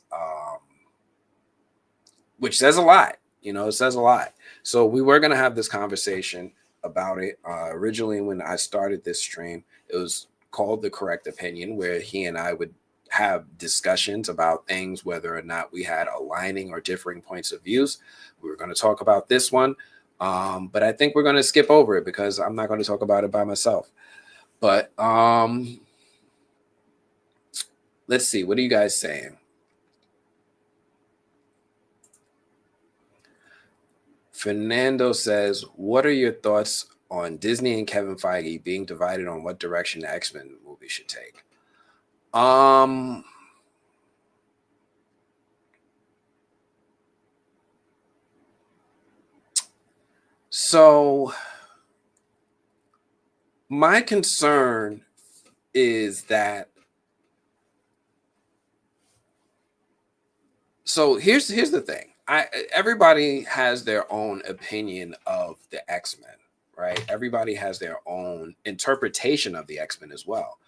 a lot. It says a lot. So we were going to have this conversation about it. Originally, when I started this stream, it was called The Correct Opinion, where he and I would have discussions about things, whether or not we had aligning or differing points of views. We were going to talk about this one. But I think we're going to skip over it because I'm not going to talk about it by myself. But let's see. What are you guys saying? Fernando says, what are your thoughts on Disney and Kevin Feige being divided on what direction the X-Men movie should take? So my concern is that, so here's the thing. Everybody has their own opinion of the X-Men, right? Everybody has their own interpretation of the X-Men as well.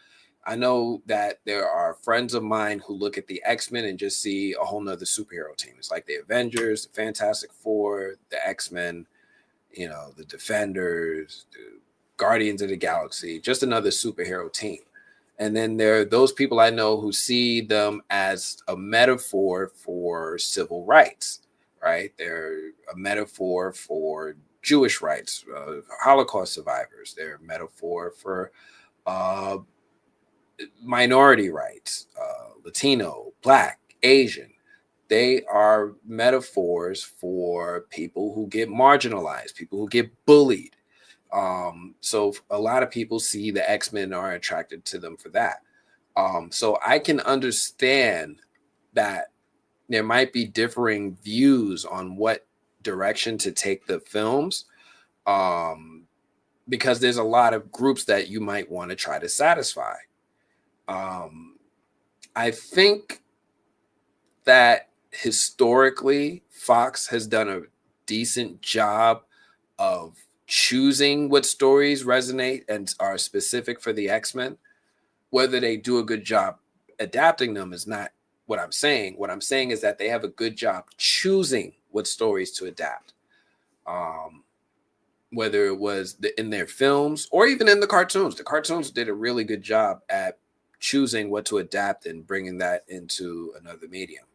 I know that there are friends of mine who look at the X-Men and just see a whole nother superhero team. It's like the Avengers, the Fantastic Four, the X-Men, the Defenders, the Guardians of the Galaxy, just another superhero team. And then there are those people I know who see them as a metaphor for civil rights, right? They're a metaphor for Jewish rights, Holocaust survivors. They're a metaphor for minority rights, Latino, Black, Asian. They are metaphors for people who get marginalized, people who get bullied. So a lot of people see the X-Men are attracted to them for that. So I can understand that there might be differing views on what direction to take the films, because there's a lot of groups that you might want to try to satisfy. I think that historically Fox has done a decent job of choosing what stories resonate and are specific for the X-Men. Whether they do a good job adapting them is not what I'm saying. What I'm saying is that they have a good job choosing what stories to adapt. Whether it was in their films or even in the cartoons. The cartoons did a really good job at choosing what to adapt and bringing that into another medium.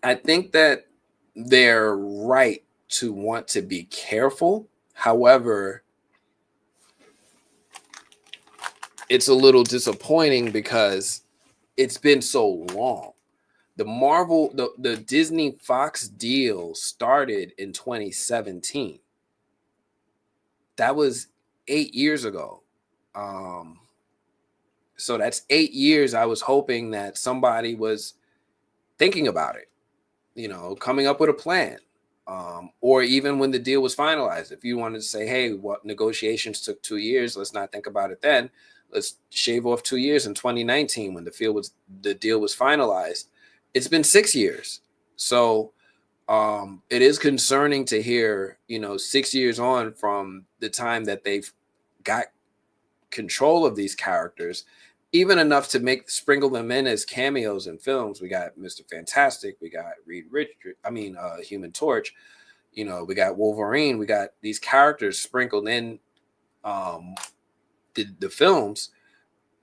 I think that they're right to want to be careful. However, it's a little disappointing because it's been so long. The Disney Fox deal started in 2017. That was 8 years ago. So that's 8 years. I was hoping that somebody was thinking about it, coming up with a plan. Or even when the deal was finalized, if you wanted to say, hey, what negotiations took 2 years, let's not think about it then. Let's shave off 2 years in 2019 when the deal was finalized. It's been 6 years. So it is concerning to hear, 6 years on from the time that they've got control of these characters, even enough to sprinkle them in as cameos in films. We got Mr. Fantastic, we got Human Torch. You know, we got Wolverine, we got these characters sprinkled in um, the films.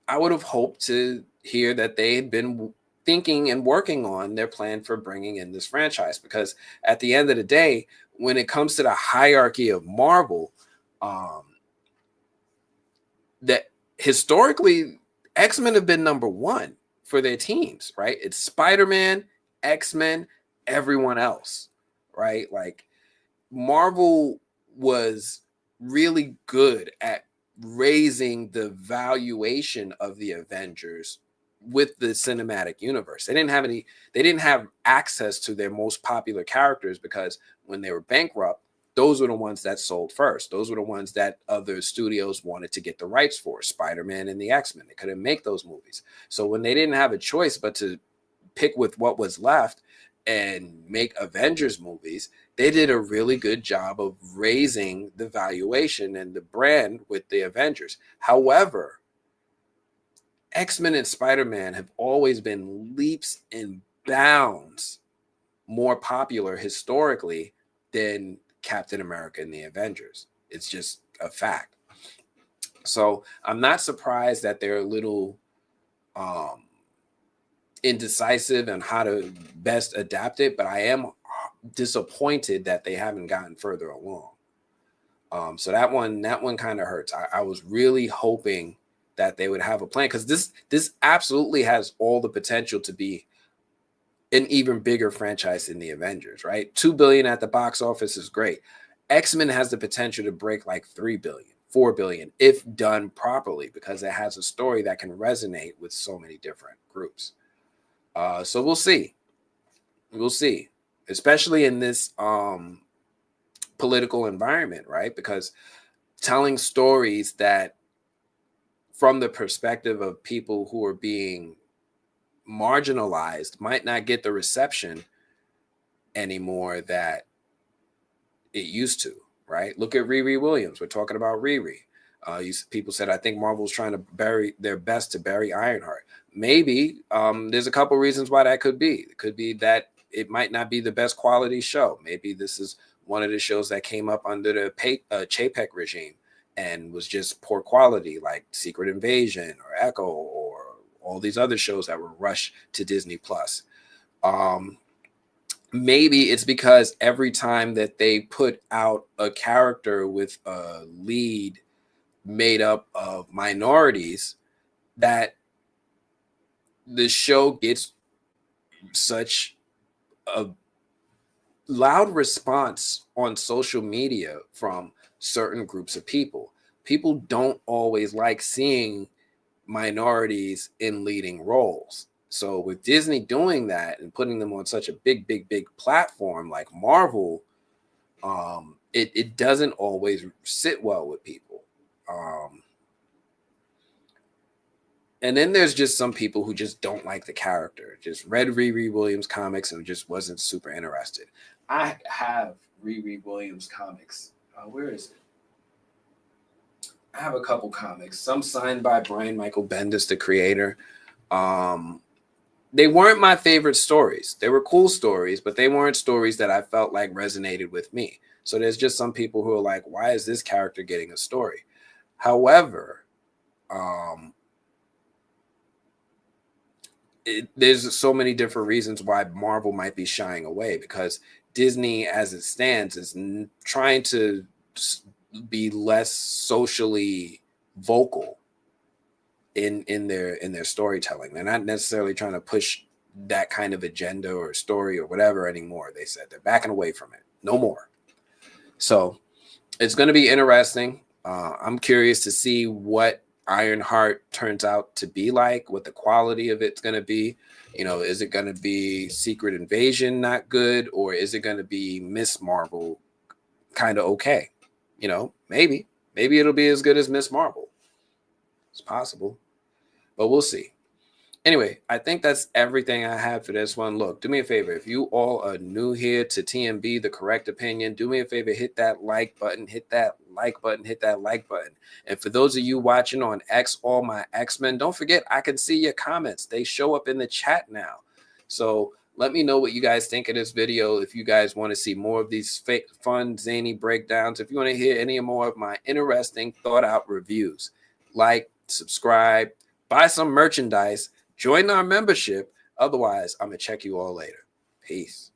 I would have hoped to hear that they had been thinking and working on their plan for bringing in this franchise, because at the end of the day, when it comes to the hierarchy of Marvel, um, that historically X-Men have been number one for their teams, right? It's Spider-Man, X-Men, everyone else, right? Like Marvel was really good at raising the valuation of the Avengers with the cinematic universe. They didn't have access to their most popular characters, because when they were bankrupt, those were the ones that sold first. Those were the ones that other studios wanted to get the rights for, Spider-Man and the X-Men. They couldn't make those movies. So when they didn't have a choice but to pick with what was left and make Avengers movies, they did a really good job of raising the valuation and the brand with the Avengers. However, X-Men and Spider-Man have always been leaps and bounds more popular historically than Captain America and the Avengers. It's just a fact. So I'm not surprised that they're a little indecisive on how to best adapt it, but I am disappointed that they haven't gotten further along. So that one kind of hurts. I was really hoping that they would have a plan, because this absolutely has all the potential to be an even bigger franchise than the Avengers, right? 2 billion at the box office is great. X-Men has the potential to break like 3 billion, 4 billion if done properly, because it has a story that can resonate with so many different groups. So we'll see. We'll see, especially in this political environment, right? Because telling stories that from the perspective of people who are being marginalized might not get the reception anymore that it used to, right? Look at Riri Williams. We're talking about Riri. People said, I think Marvel's trying to bury their best to bury Ironheart. Maybe there's a couple reasons why that could be. It could be that it might not be the best quality show. Maybe this is one of the shows that came up under the Chapek regime and was just poor quality, like Secret Invasion or Echo or all these other shows that were rushed to Disney Plus. Maybe it's because every time that they put out a character with a lead made up of minorities, that the show gets such a loud response on social media from certain groups of people. People don't always like seeing minorities in leading roles. So with Disney doing that and putting them on such a big platform like Marvel, it doesn't always sit well with people. And then there's just some people who just don't like the character, just read Riri Williams comics and just wasn't super interested. I have Riri Williams comics. Where is it? I have a couple comics, some signed by Brian Michael Bendis, the creator. They weren't my favorite stories. They were cool stories, but they weren't stories that I felt like resonated with me. So there's just some people who are like, why is this character getting a story? However, there's so many different reasons why Marvel might be shying away, because Disney, as it stands, is trying to be less socially vocal in their storytelling. They're not necessarily trying to push that kind of agenda or story or whatever anymore. They said they're backing away from it. No more. So it's going to be interesting. I'm curious to see what Ironheart turns out to be like, what the quality of it's going to be. You know, is it going to be Secret Invasion not good, or is it going to be Miss Marvel kind of okay? You know, maybe it'll be as good as Miss Marvel. It's possible, but we'll see. Anyway, I think that's everything I have for this one. Look, do me a favor. If you all are new here to TMB, The Correct Opinion, do me a favor, hit that like button, hit that like button, hit that like button. And for those of you watching on X, all my X-Men, don't forget, I can see your comments. They show up in the chat now. So Let me know what you guys think of this video. If you guys want to see more of these fun, zany breakdowns, if you want to hear any more of my interesting, thought out reviews, like, subscribe, buy some merchandise, join our membership. Otherwise, I'm going to check you all later. Peace.